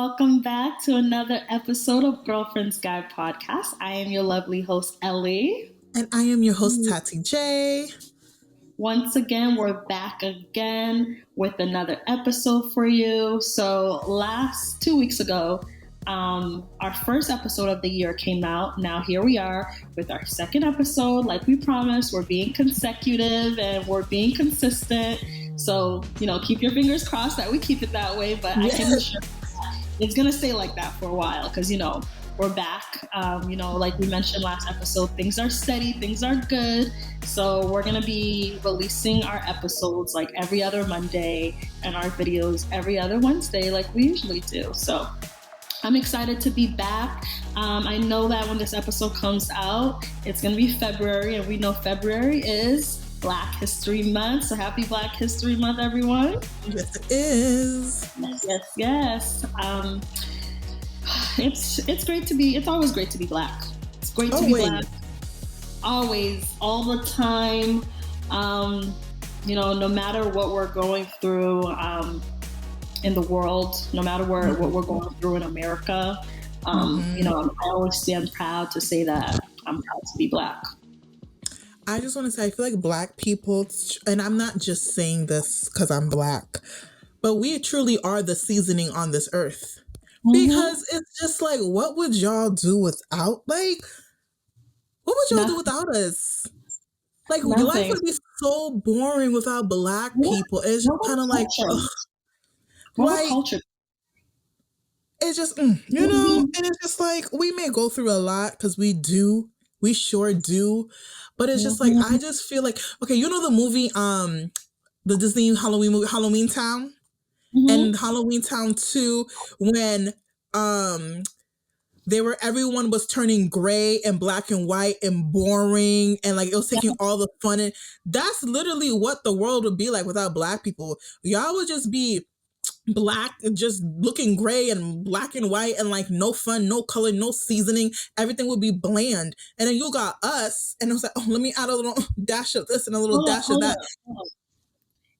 welcome back to another episode of Girlfriend's Guide podcast. I am your lovely host, Ellie. And I am your host, Tati J. Once again, we're back again with another episode for you. So, 2 weeks ago, our first episode of the year came out. Now here we are with our second episode. Like we promised, we're being consecutive and we're being consistent. So, keep your fingers crossed that we keep it that way. But I can assure you it's going to stay like that for a while because, we're back. Like we mentioned last episode, things are steady, things are good. So we're going to be releasing our episodes like every other Monday and our videos every other Wednesday like we usually do. So I'm excited to be back. I know that when this episode comes out, it's going to be February, and we know February is Black History Month. So happy Black History Month, everyone. Yes, it is. Yes. It's always great to be Black. It's great to be Black. Always, all the time. No matter what we're going through in the world, no matter what we're going through in America, I always stand proud to say that I'm proud to be Black. I just want to say, I feel like Black people, and I'm not just saying this because I'm Black, but we truly are the seasoning on this earth. Because it's just like, what would y'all do without, what would y'all do without us? Like, Nothing. Life would be so boring without Black people. It's just kind of like, culture. It's just, and it's just like, we may go through a lot because we sure do. But it's just like, I just feel like, okay, the movie, the Disney Halloween movie, Halloween Town? And Halloween Town 2, when everyone was turning gray and black and white and boring, and like it was taking all the fun. And that's literally what the world would be like without Black people. Y'all would just be Black, just looking gray and black and white, and like no fun, no color, no seasoning. Everything would be bland. And then you got us, and it was like, oh, let me add a little dash of this and a little dash of that.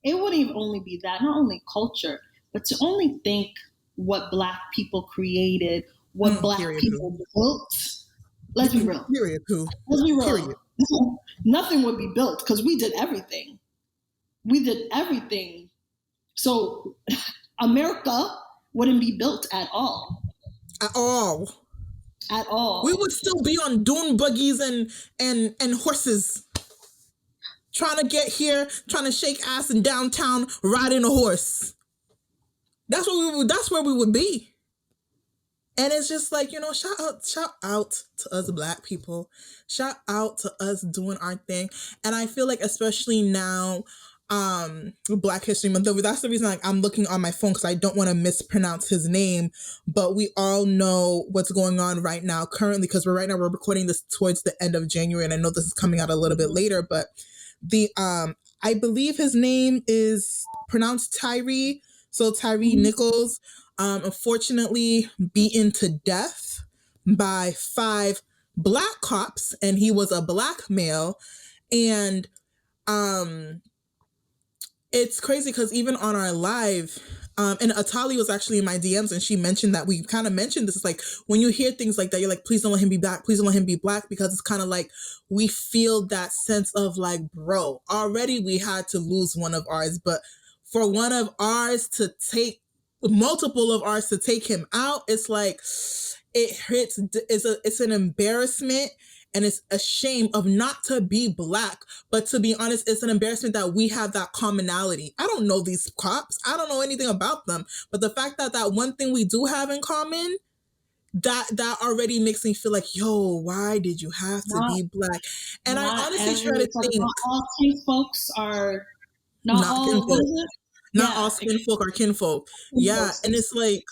It wouldn't even only be that, not only culture, but to only think what Black people created, what Black people built. Let's be real. Let's be real. Nothing would be built because we did everything. So America wouldn't be built at all. At all. We would still be on dune buggies and horses. Trying to get here, trying to shake ass in downtown, riding a horse. That's where we would be. And it's just like, shout out to us Black people. Shout out to us doing our thing. And I feel like, especially now, Black History Month, that's the reason I'm looking on my phone because I don't want to mispronounce his name. But we all know what's going on right now currently, because we're recording this towards the end of January. And I know this is coming out a little bit later, but I believe his name is pronounced Tyree. So Tyre Nichols, unfortunately beaten to death by 5 Black cops, and he was a Black male. And it's crazy because even on our live, and Atali was actually in my DMs, and she mentioned that we kind of mentioned this. It's like, when you hear things like that, you're like, please don't let him be Black. Please don't let him be Black, because it's kind of like we feel that sense of like, bro, already we had to lose one of ours, but for one of ours to take, multiple of ours to take him out, it's like, it hurts. It's an embarrassment. And it's a shame of not to be Black, but to be honest, it's an embarrassment that we have that commonality. I don't know these cops. I don't know anything about them. But the fact that one thing we do have in common, that already makes me feel like, yo, why did you have to be Black? And I honestly try to think. Not all kinfolks are not all kinfolk. Not all skinfolk are kinfolk. Yeah, and it's like,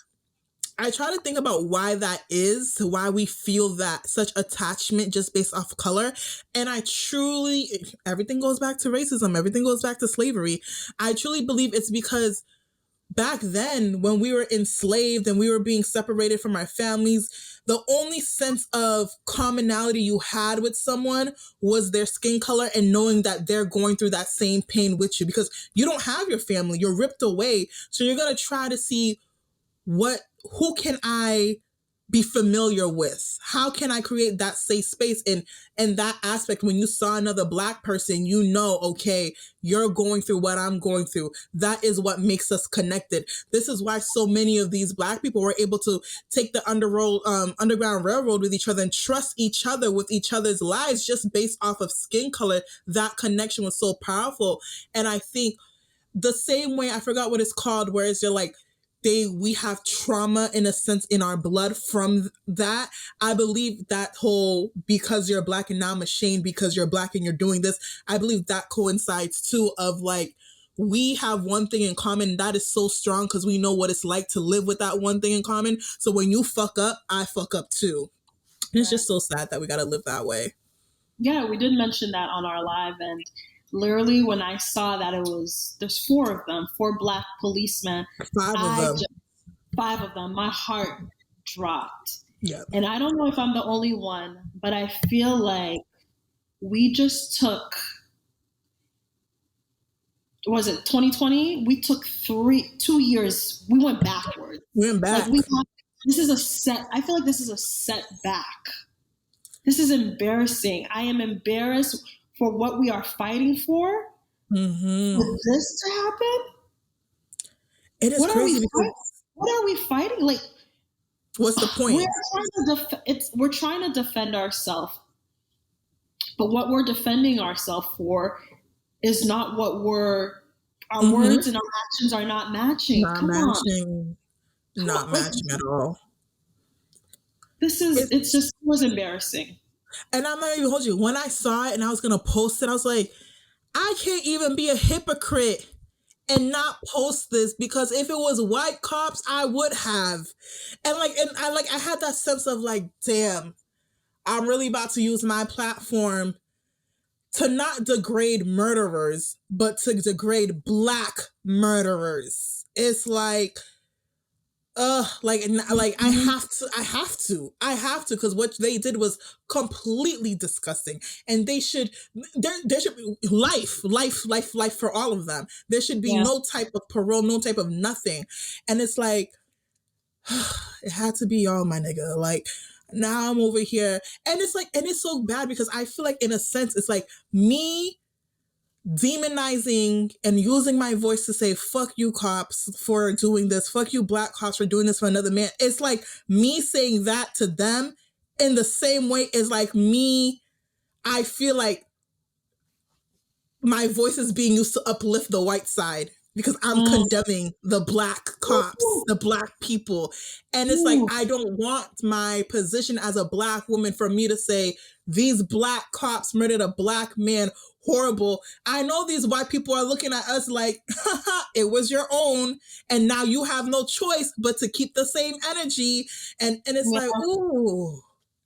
I try to think about why that is, why we feel that such attachment just based off color. And I truly, everything goes back to racism. Everything goes back to slavery. I truly believe it's because back then, when we were enslaved and we were being separated from our families, the only sense of commonality you had with someone was their skin color and knowing that they're going through that same pain with you, because you don't have your family. You're ripped away. So you're going to try to see who can I be familiar with? How can I create that safe space? And that aspect, when you saw another Black person, you know, okay, you're going through what I'm going through. That is what makes us connected. This is why so many of these Black people were able to take the Underground Railroad with each other and trust each other with each other's lives just based off of skin color. That connection was so powerful. And I think the same way, I forgot what it's called, where it's you're like, we have trauma in a sense in our blood from that. I believe that whole, because you're Black and now I'm ashamed because you're Black and you're doing this, I believe that coincides too, of like, we have one thing in common, and that is so strong because we know what it's like to live with that one thing in common. So when you fuck up, I fuck up too. And it's just so sad that we got to live that way. Yeah, we did mention that on our live, and literally when I saw that there's 4 of them, 4 Black policemen. 5 of them. My heart dropped. Yeah. And I don't know if I'm the only one, but I feel like we just took, was it 2020? We took 2 years. We went backwards. We went back. Like I feel like this is a setback. This is embarrassing. I am embarrassed for what we are fighting for. Mm-hmm. For this to happen? It is what crazy. What are we fighting? Like, what's the point? We're trying to defend ourselves, but what we're defending ourselves for is not what our words and our actions are not matching. Not matching at all. It was embarrassing. And I'm not even hold you. When I saw it and I was gonna post it, I was like, I can't even be a hypocrite and not post this, because if it was white cops, I would have. And I had that sense of like, damn, I'm really about to use my platform to not degrade murderers, but to degrade Black murderers. It's like, I have to, because what they did was completely disgusting, and there should be life for all of them. There should be no type of parole, no type of nothing. And it's like, it had to be all, my nigga. Like, now I'm over here, and it's so bad because I feel like in a sense it's like me demonizing and using my voice to say fuck you cops for doing this, fuck you Black cops for doing this for another man. It's like me saying that to them in the same way as like me, I feel like my voice is being used to uplift the white side because I'm condemning the Black cops, the Black people. And it's like, I don't want my position as a Black woman for me to say these Black cops murdered a Black man, horrible. I know these white people are looking at us like, it was your own, and now you have no choice but to keep the same energy. And it's like, ooh,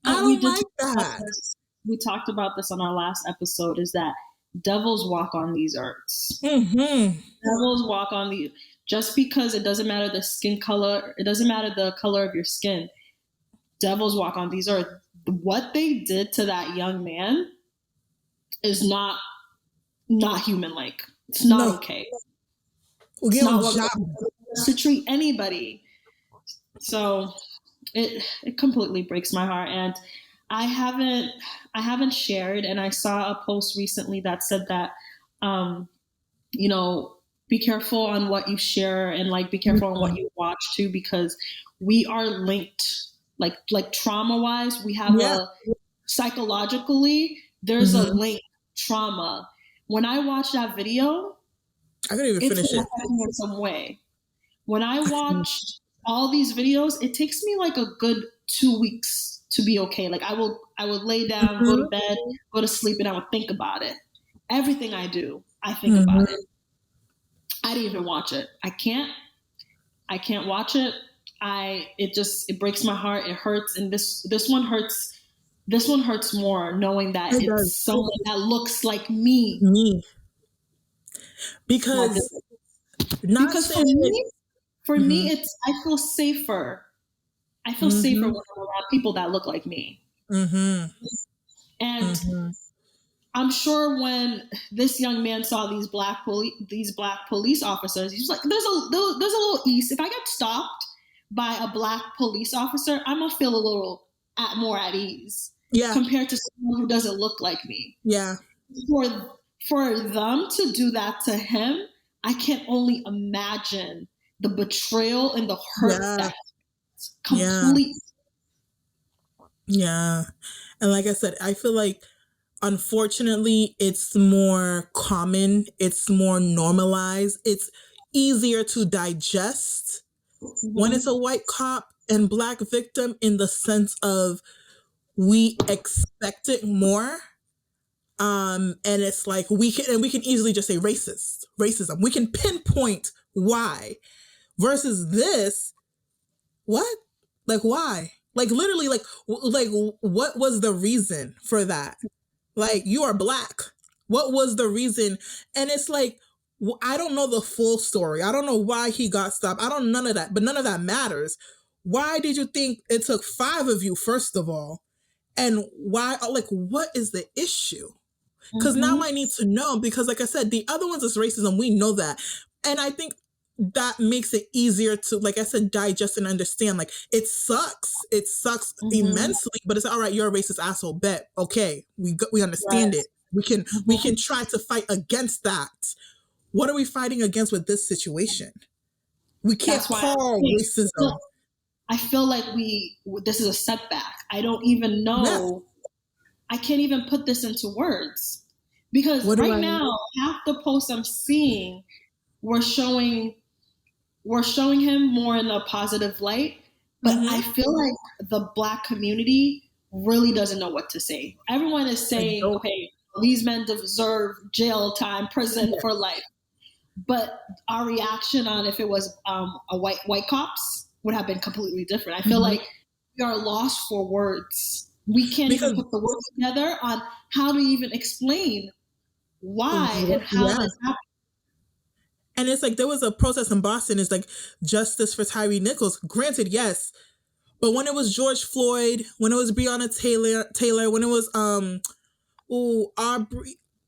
I don't like that. We talked about this on our last episode, is that devils walk on these earths. Mm-hmm. Devils walk on the, just because it doesn't matter the skin color, it doesn't matter the color of your skin. Devils walk on these earths. What they did to that young man is not human-like. It's not okay. It's not what to treat anybody. So it completely breaks my heart. And I haven't shared, and I saw a post recently that said that, be careful on what you share, and like be careful on what you watch too, because we are linked, like trauma wise, we have psychologically, there's a link, trauma. When I watched that video, I couldn't even finish it in some way. When I watched all these videos, it takes me like a good 2 weeks to be okay. Like I would lay down, go to bed, go to sleep, and I would think about it. Everything I do, I think about it. I didn't even watch it. I can't watch it. It breaks my heart. It hurts. And this one hurts. This one hurts more, knowing that it's someone that looks like me. Because for me, I feel safer. I feel safer when I'm around people that look like me. And I'm sure when this young man saw these black police officers, he was like, "There's a little ease. If I get stopped by a Black police officer, I'm gonna feel a little more at ease. Yeah. Compared to someone who doesn't look like me. Yeah. For them to do that to him, I can only imagine the betrayal and the hurt that complete. Yeah. And like I said, I feel like unfortunately it's more common, it's more normalized, it's easier to digest when it's a white cop and Black victim, in the sense of we expect it more. And it's like we can easily just say racism. We can pinpoint why. Versus this, what? Like why? Like literally, like what was the reason for that? Like, you are Black. What was the reason? And it's like, I don't know the full story. I don't know why he got stopped. I don't none of that, but none of that matters. Why did you think it took 5 of you, first of all? And why, like, what is the issue? Because now I need to know, because like I said, the other ones is racism. We know that. And I think that makes it easier to, like I said, digest and understand. Like, it sucks. It sucks immensely, but it's all right. You're a racist asshole. Bet. Okay. We understand it. We can try to fight against that. What are we fighting against with this situation? We can't call racism. I feel like this is a setback. I don't even know. Yeah. I can't even put this into words, because right now, half the posts I'm seeing, we're showing him more in a positive light, but I feel like the Black community really doesn't know what to say. Everyone is saying, okay, these men deserve jail time, prison for life. But our reaction on if it was a white cops would have been completely different. I feel like we are lost for words. We can't even put the words together on how to even explain why and how this happened. And it's like, there was a protest in Boston. It's like, justice for Tyre Nichols. Granted, yes. But when it was George Floyd, when it was Breonna Taylor, when it was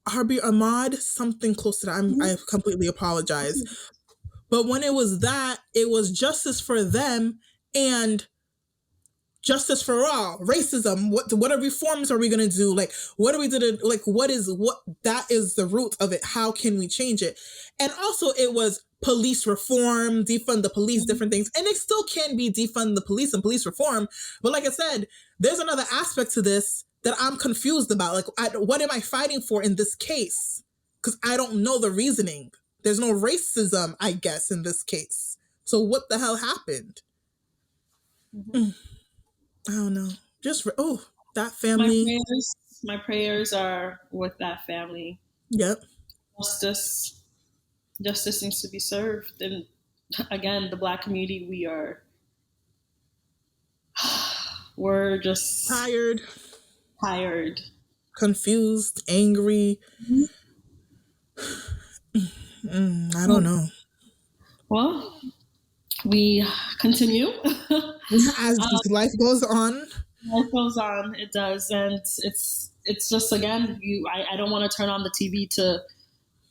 Arbery Ahmad, something close to that. I completely apologize. But when it was that, it was justice for them and justice for all. Racism. What are reforms are we gonna do? Like, what are we doing? Like, what that is the root of it. How can we change it? And also, it was police reform, defund the police, different things. And it still can be defund the police and police reform. But like I said, there's another aspect to this that I'm confused about. Like, what am I fighting for in this case? Because I don't know the reasoning. There's no racism, I guess, in this case. So what the hell happened? I don't know. Just, that family. My prayers are with that family. Yep. Justice needs to be served. And again, the Black community, we're just tired, confused, angry. I don't know. Well, we continue. As life goes on. Life goes on. It does. And it's just, again, I don't want to turn on the TV to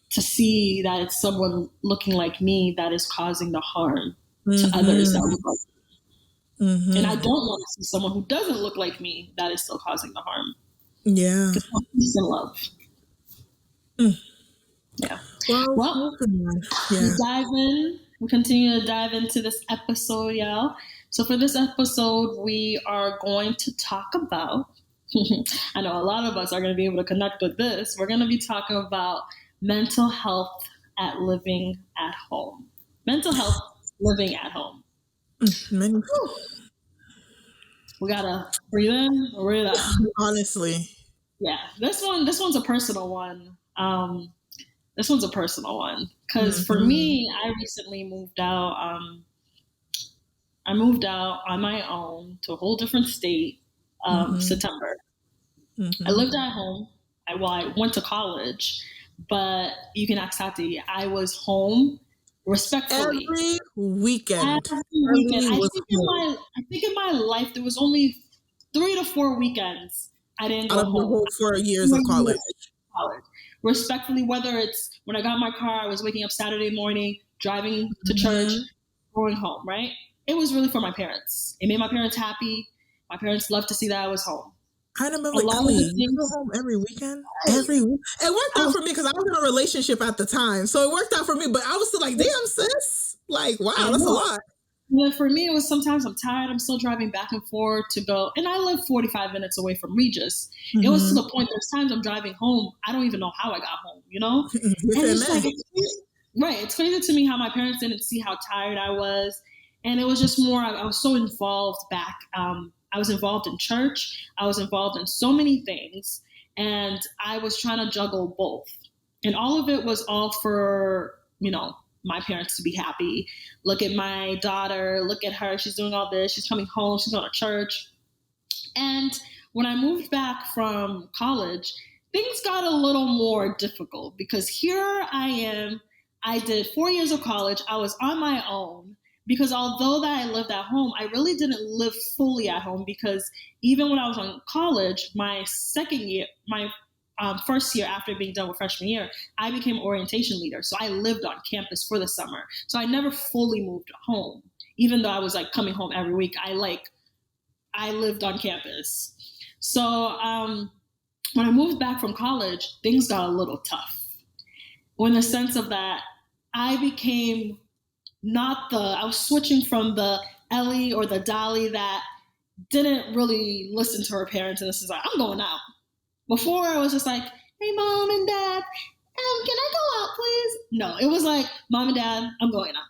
see that it's someone looking like me that is causing the harm to others that look like me. And I don't want to see someone who doesn't look like me that is still causing the harm. Yeah. It's peace and love. Yeah. Well, we continue to dive into this episode, y'all. So for this episode, we are going to talk about, I know a lot of us are going to be able to connect with this. We're going to be talking about mental health at living at home. Mental health living at home. We got to breathe in, breathe out. Honestly. Yeah. This one's a personal one. This one's a personal one because for me, I recently moved out. I moved out on my own to a whole different state, September. I lived at home. I went to college, but you can ask Tati. I was home respectfully. Every weekend. I think in my life, there was only 3 to 4 weekends I didn't go home. 4 years of college. Respectfully, whether it's when I got my car, I was waking up Saturday morning, driving to church, going home, right? it was really for my parents. It made my parents happy. My parents loved to see that I was home. I remember, like, Ellie, you go home every weekend? Every week? It worked out for me because I was in a relationship at the time. So it worked out for me. But I was still like, damn, sis. Like, wow, that's a lot. Well, for me, it was sometimes I'm tired. I'm still driving back and forth to go. And I live 45 minutes away from Regis. Mm-hmm. It was to the point there's times I'm driving home. I don't even know how I got home, you know? And it's like, right. It's crazy to me how my parents didn't see how tired I was. And it was just more, I was so involved back. I was involved in church. I was involved in so many things. And I was trying to juggle both. And all of it was all for, you know, my parents to be happy. Look at my daughter. Look at her. She's doing all this. She's coming home. She's going to church. And when I moved back from college, things got a little more difficult because here I am. I did 4 years of college. I was on my own. Because although that I lived at home, I really didn't live fully at home because even when I was in college, my first year after being done with freshman year, I became orientation leader. So I lived on campus for the summer. So I never fully moved home, even though I was like coming home every week. I lived on campus. So when I moved back from college, things got a little tough. In the sense of that, I became I was switching from the Ellie or the Dolly that didn't really listen to her parents. And this is like, I'm going out. Before I was just like, hey, mom and dad, can I go out, please? No, it was like, mom and dad, I'm going out.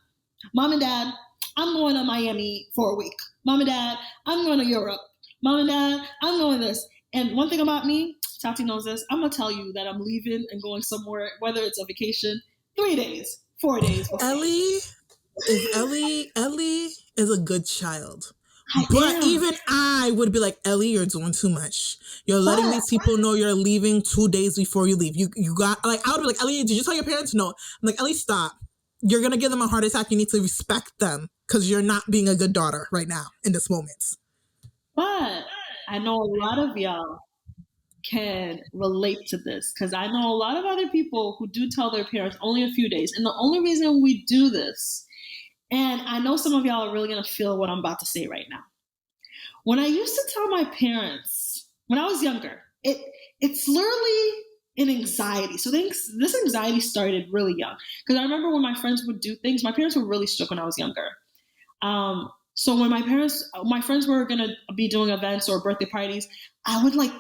Mom and dad, I'm going to Miami for a week. Mom and dad, I'm going to Europe. Mom and dad, I'm going this. And one thing about me, Tati knows this, I'm going to tell you that I'm leaving and going somewhere, whether it's a vacation, 3 days, 4 days. Ellie is a good child. But even I would be like, Ellie, you're doing too much. You're letting these people know you're leaving 2 days before you leave. You got, like, I would be like, Ellie, did you tell your parents? No. I'm like, Ellie, stop. You're going to give them a heart attack. You need to respect them because you're not being a good daughter right now in this moment. But I know a lot of y'all can relate to this because I know a lot of other people who do tell their parents only a few days. And the only reason we do this, and I know some of y'all are really going to feel what I'm about to say right now. When I used to tell my parents, when I was younger, it's literally an anxiety. So this anxiety started really young. Because I remember when my friends would do things, my parents were really strict when I was younger. So when my friends were going to be doing events or birthday parties, I would like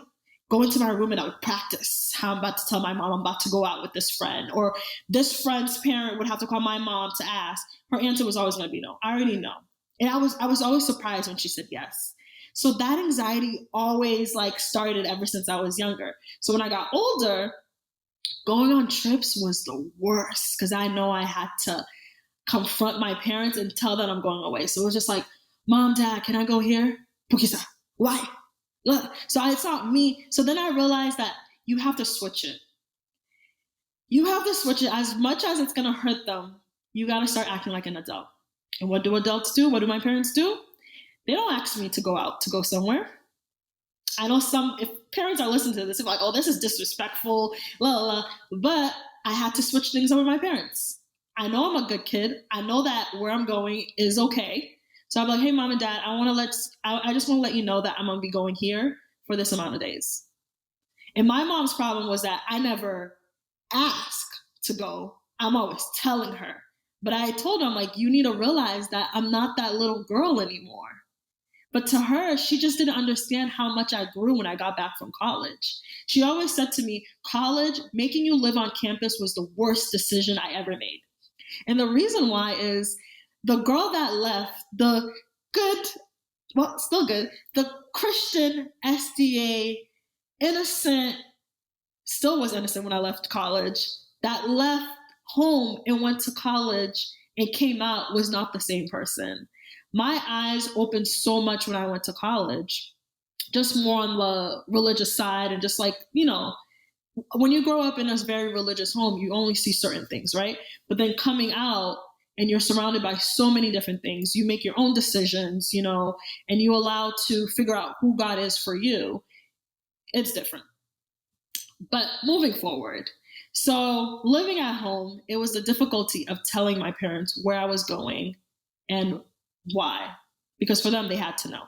go into my room and I would practice how I'm about to tell my mom I'm about to go out with this friend. Or this friend's parent would have to call my mom to ask. Her answer was always going to be no. I already know. And I was always surprised when she said yes. So that anxiety always like started ever since I was younger. So when I got older, going on trips was the worst because I know I had to confront my parents and tell them I'm going away. So it was just like, Mom, Dad, can I go here? Pukisa, why? Look. So it's not me. So then I realized that you have to switch it. You have to switch it as much as it's going to hurt them. You got to start acting like an adult. And what do adults do? What do my parents do? They don't ask me to go out, to go somewhere. I know if parents are listening to this, they're like, oh, this is disrespectful, blah, blah, blah. But I had to switch things up with my parents. I know I'm a good kid. I know that where I'm going is okay. So I'm like, hey, Mom and Dad, I just want to let you know that I'm going to be going here for this amount of days. And my mom's problem was that I never asked to go. I'm always telling her. But I told her, I'm like, you need to realize that I'm not that little girl anymore. But to her, she just didn't understand how much I grew when I got back from college. She always said to me, college, making you live on campus was the worst decision I ever made. And the reason why is the girl that left, the Christian SDA, still was innocent when I left college, that left home and went to college and came out was not the same person. My eyes opened so much when I went to college, just more on the religious side and just like, you know, when you grow up in a very religious home, you only see certain things, right? But then coming out and you're surrounded by so many different things, you make your own decisions, you know, and you allow to figure out who God is for you. It's different. But moving forward, so living at home, it was the difficulty of telling my parents where I was going and why? Because for them, they had to know.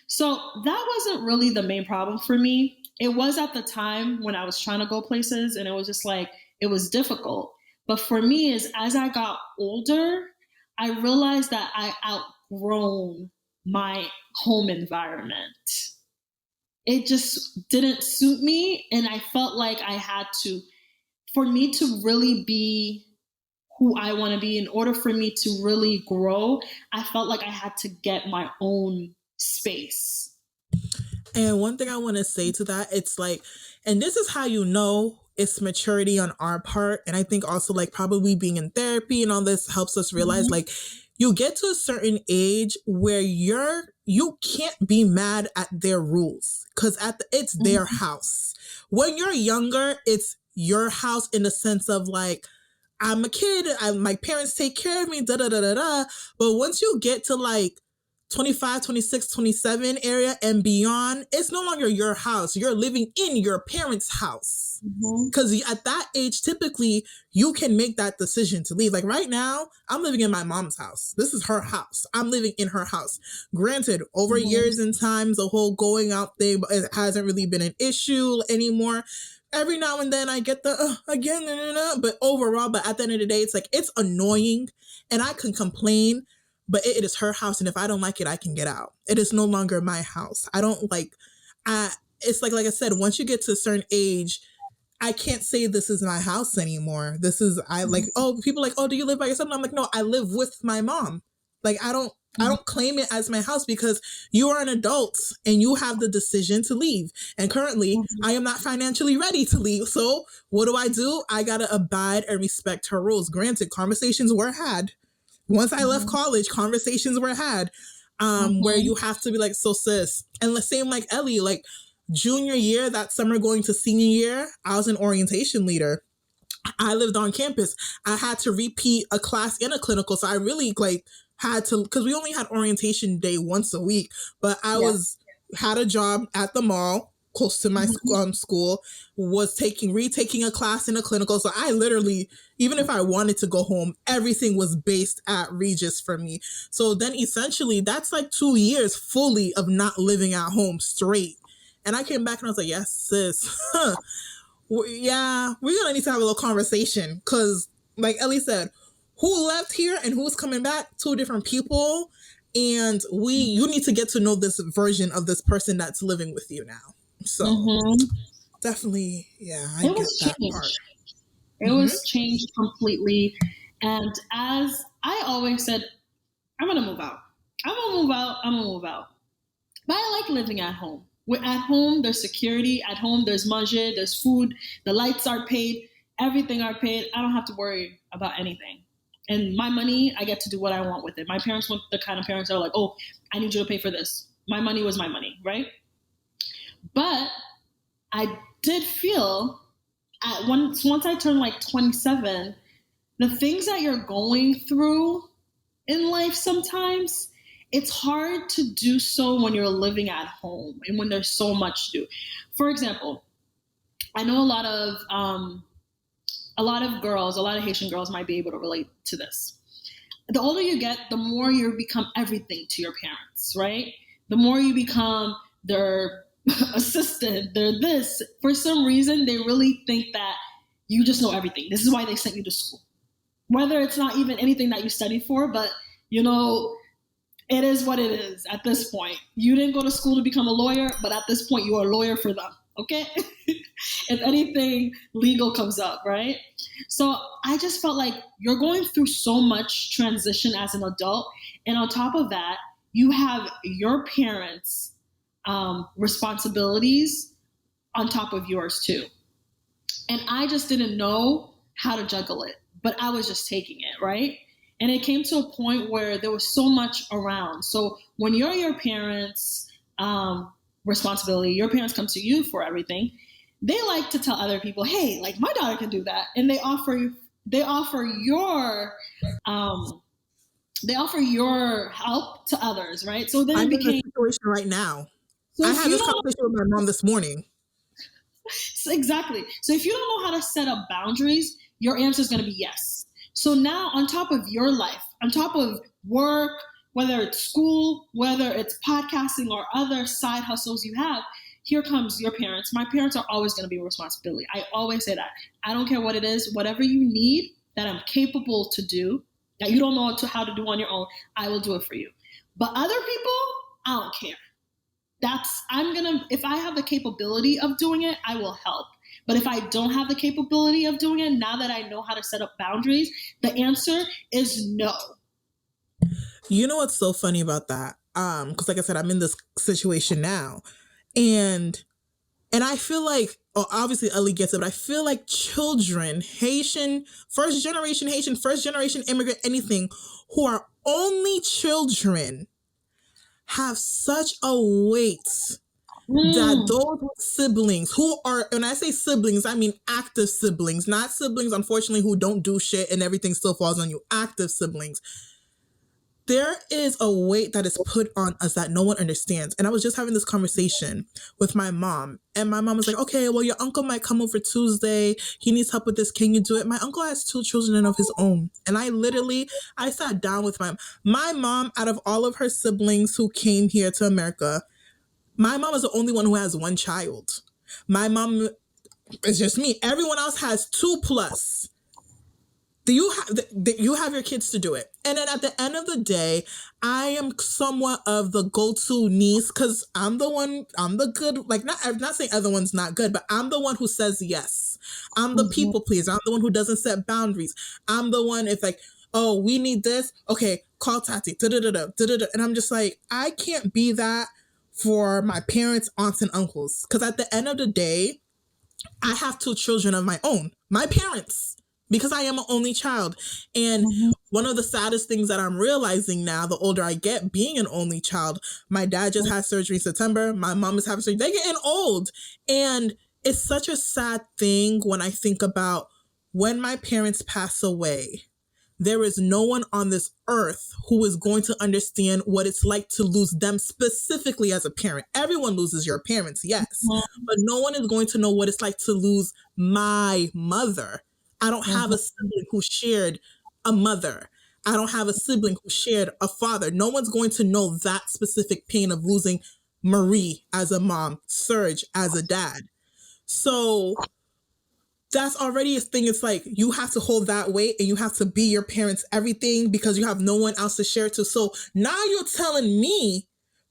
So that wasn't really the main problem for me. It was at the time when I was trying to go places, and it was just like, it was difficult. But for me, is as I got older, I realized that I outgrown my home environment. It just didn't suit me, and I felt like I had to, for me to really be who I want to be, in order for me to really grow, I felt like I had to get my own space. And one thing I want to say to that, it's like, and this is how you know it's maturity on our part. And I think also like probably being in therapy and all this helps us realize like you get to a certain age where you can't be mad at their rules because it's their house. When you're younger, it's your house in the sense of like, I'm a kid, my parents take care of me, da da da da da. But once you get to like 25, 26, 27 area and beyond, it's no longer your house. You're living in your parents' house. Because at that age, typically, you can make that decision to leave. Like right now, I'm living in my mom's house. This is her house. I'm living in her house. Granted, over years and times, the whole going out thing, it hasn't really been an issue anymore. Every now and then I get the again, but overall, but at the end of the day, it's like, it's annoying and I can complain, but it is her house. And if I don't like it, I can get out. It is no longer my house. I don't like, it's like I said, once you get to a certain age, I can't say this is my house anymore. This is, people like, oh, do you live by yourself? And I'm like, no, I live with my mom. Like, I don't claim it as my house because you are an adult and you have the decision to leave. And currently I am not financially ready to leave. So what do? I got to abide and respect her rules. Granted, conversations were had. Once I left college, conversations were had where you have to be like, so sis, and the same like Ellie, like junior year, that summer going to senior year, I was an orientation leader. I lived on campus. I had to repeat a class and a clinical. So I really like had to, because we only had orientation day once a week, but I had a job at the mall close to my school, was retaking a class in a clinical. So I literally, even if I wanted to go home, everything was based at Regis for me. So then essentially that's like 2 years fully of not living at home straight. And I came back and I was like, yes, sis. Yeah, we're going to need to have a little conversation because like Ellie said, who left here and who's coming back, 2 different people. And you need to get to know this version of this person that's living with you now. So definitely, yeah, I get that part. It was changed completely. And as I always said, I'm going to move out. I'm going to move out. But I like living at home. We're at home, there's security. At home, there's manger, there's food. The lights are paid. Everything are paid. I don't have to worry about anything. And my money, I get to do what I want with it. My parents were the kind of parents that are like, oh, I need you to pay for this. My money was my money, right? But I did feel once I turned like 27, the things that you're going through in life sometimes, it's hard to do so when you're living at home and when there's so much to do. For example, I know a lot of girls, a lot of Haitian girls might be able to relate to this. The older you get, the more you become everything to your parents, right? The more you become their assistant, they're this. For some reason, they really think that you just know everything. This is why they sent you to school. Whether it's not even anything that you studied for, but it is what it is at this point. You didn't go to school to become a lawyer, but at this point, you are a lawyer for them, okay? If anything legal comes up, right? So I just felt like you're going through so much transition as an adult. And on top of that, you have your parents' responsibilities on top of yours too. And I just didn't know how to juggle it, but I was just taking it, right? And it came to a point where there was so much around. So when you're your parents' responsibility, your parents come to you for everything. They like to tell other people, hey, like my daughter can do that. And they offer your help to others, right? So then I'm in a situation right now. So I had this conversation with my mom this morning. Exactly. So if you don't know how to set up boundaries, your answer is going to be yes. So now on top of your life, on top of work, whether it's school, whether it's podcasting or other side hustles you have, here comes your parents. My parents are always going to be a responsibility. I always say that. I don't care what it is, whatever you need that I'm capable to do, that you don't know how to do on your own, I will do it for you. But other people, I don't care. If I have the capability of doing it, I will help. But if I don't have the capability of doing it, now that I know how to set up boundaries, the answer is no. You know what's so funny about that? Because like I said, I'm in this situation now. And I feel like, obviously Ellie gets it, but I feel like children, first generation immigrant, anything, who are only children have such a weight that those siblings who are, and I say siblings, I mean active siblings, not siblings, unfortunately, who don't do shit and everything still falls on you, active siblings. There is a weight that is put on us that no one understands. And I was just having this conversation with my mom. And my mom was like, okay, well, your uncle might come over Tuesday. He needs help with this. Can you do it? My uncle has 2 children of his own. And I sat down with my mom, out of all of her siblings who came here to America, my mom is the only one who has 1 child. My mom is just me. Everyone else has 2+. You have your kids to do it. And then at the end of the day, I am somewhat of the go-to niece because I'm the good, like, I'm not saying everyone's not good, but I'm the one who says yes. I'm the people pleaser. I'm the one who doesn't set boundaries. I'm the one, if like, oh, we need this. Okay, call Tati. And I'm just like, I can't be that for my parents, aunts, and uncles. Because at the end of the day, I have 2 children of my own. My parents. Because I am an only child. And one of the saddest things that I'm realizing now, the older I get, being an only child, my dad just had surgery in September. My mom is having surgery. They're getting old. And it's such a sad thing when I think about when my parents pass away, there is no one on this earth who is going to understand what it's like to lose them specifically as a parent. Everyone loses your parents, yes. But no one is going to know what it's like to lose my mother. I don't have a sibling who shared a mother. I don't have a sibling who shared a father. No one's going to know that specific pain of losing Marie as a mom, Serge as a dad. So that's already a thing. It's like you have to hold that weight and you have to be your parents' everything because you have no one else to share to. So now you're telling me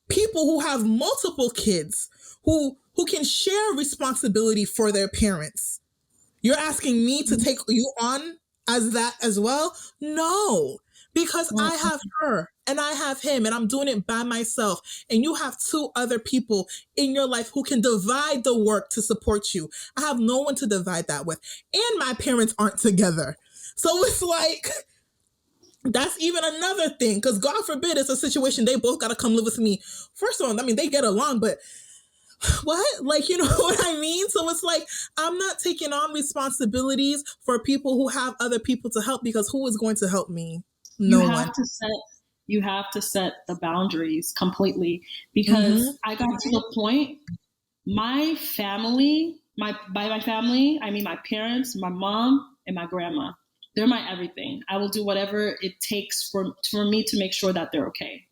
people who have multiple kids who can share responsibility for their parents, you're asking me to take you on as that as well? No, because I have her and I have him and I'm doing it by myself. And you have 2 other people in your life who can divide the work to support you. I have no one to divide that with. And my parents aren't together. So it's like, that's even another thing. Because God forbid it's a situation they both got to come live with me. First of all, I mean, they get along, but what? Like, you know what I mean? So it's like, I'm not taking on responsibilities for people who have other people to help because who is going to help me? No one. You have to set the boundaries completely because I got to the point, my family, by my family, I mean my parents, my mom, and my grandma. They're my everything. I will do whatever it takes for me to make sure that they're okay.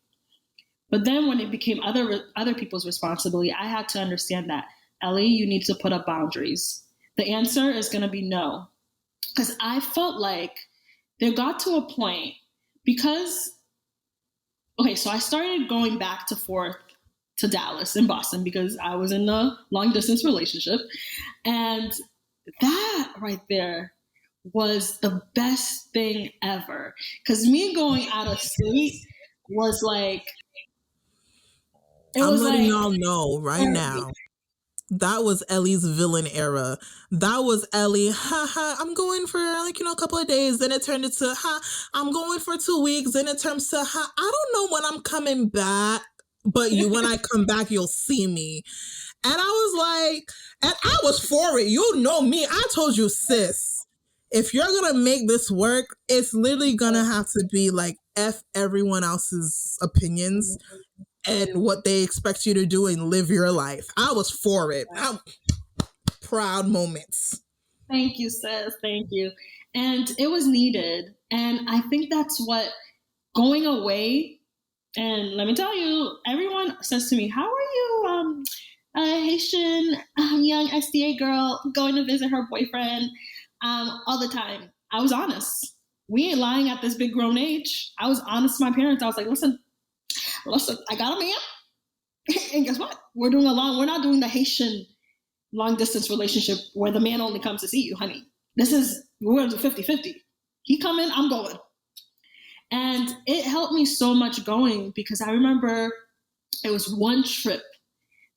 But then when it became other people's responsibility, I had to understand that, Ellie, you need to put up boundaries. The answer is going to be no. Because I felt like there got to a point because, okay, so I started going back to forth to Dallas and Boston because I was in a long distance relationship. And that right there was the best thing ever. Because me going out of state was like, I'm letting y'all know right now. That was Ellie's villain era. That was Ellie, I'm going for a couple of days. Then it turned into, I'm going for 2 weeks. Then it turns to, I don't know when I'm coming back, but when I come back, you'll see me. And I was like, and I was for it. You know me. I told you, sis, if you're going to make this work, it's literally going to have to be like F everyone else's opinions and what they expect you to do and live your life. I was for it. Proud moments. Thank you, sis. Thank you. And it was needed. And I think that's what going away And let me tell you, everyone says to me, "How are you, a Haitian young SDA girl going to visit her boyfriend all the time?" I was honest. We ain't lying at this big grown age. I was honest to my parents. I was like, listen, I got a man. And guess what? We're not doing the Haitian long distance relationship where the man only comes to see you, honey. We're going to do 50-50. He coming, I'm going. And it helped me so much going because I remember it was one trip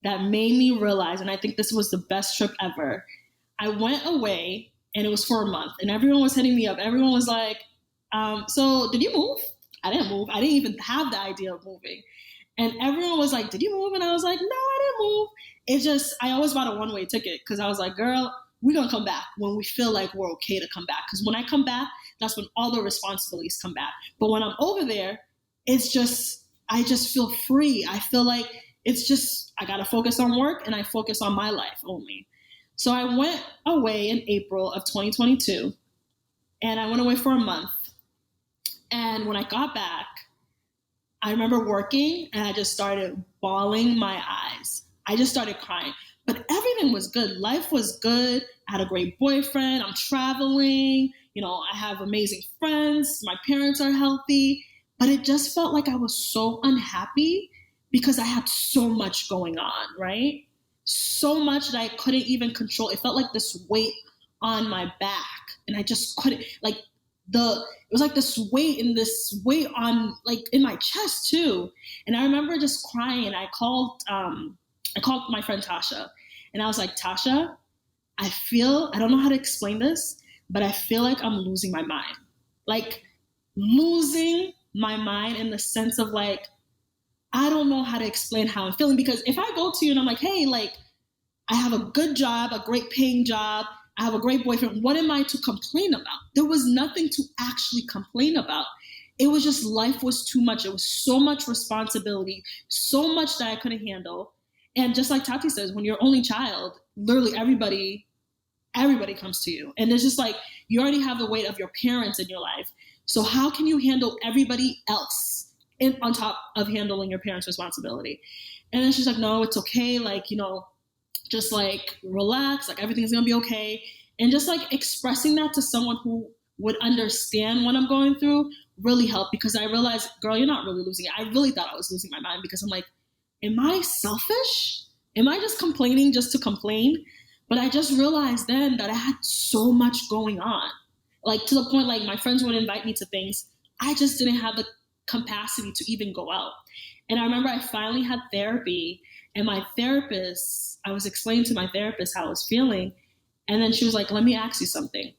that made me realize, and I think this was the best trip ever. I went away and it was for a month and everyone was hitting me up. Everyone was like, so did you move? I didn't move. I didn't even have the idea of moving. And everyone was like, did you move? And I was like, no, I didn't move. It's just, I always bought a one-way ticket because I was like, girl, we're going to come back when we feel like we're okay to come back. Because when I come back, that's when all the responsibilities come back. But when I'm over there, it's just, I just feel free. I feel like it's just, I got to focus on work and I focus on my life only. So I went away in April of 2022 and I went away for a month. And when I got back, I remember working and I just started bawling my eyes. I just started crying. But everything was good. Life was good. I had a great boyfriend. I'm traveling. You know, I have amazing friends. My parents are healthy. But it just felt like I was so unhappy because I had so much going on, right? So much that I couldn't even control. It felt like this weight on my back. And I just couldn't, like, it was like this weight on, like, in my chest too. And I remember just crying. I called my friend Tasha and I was like, Tasha, I don't know how to explain this, but I feel like I'm losing my mind. Like losing my mind in the sense of like, I don't know how to explain how I'm feeling, because if I go to you and I'm like, hey, like I have a good job, a great paying job, I have a great boyfriend, what am I to complain about? There was nothing to actually complain about. It was just, life was too much. It was so much responsibility, so much that I couldn't handle. And just like Tati says, when you're only child, literally everybody comes to you. And it's just like, you already have the weight of your parents in your life. So how can you handle everybody else on top of handling your parents' responsibility? And then she's like, no, it's okay. Like, you know, just like relax, like everything's gonna be okay. And just like expressing that to someone who would understand what I'm going through really helped, because I realized, girl, you're not really losing it. I really thought I was losing my mind, because I'm like, am I selfish? Am I just complaining just to complain? But I just realized then that I had so much going on, like to the point, like my friends would invite me to things. I just didn't have the capacity to even go out. And I remember I finally had therapy, and I was explaining to my therapist how I was feeling. And then she was like, let me ask you something.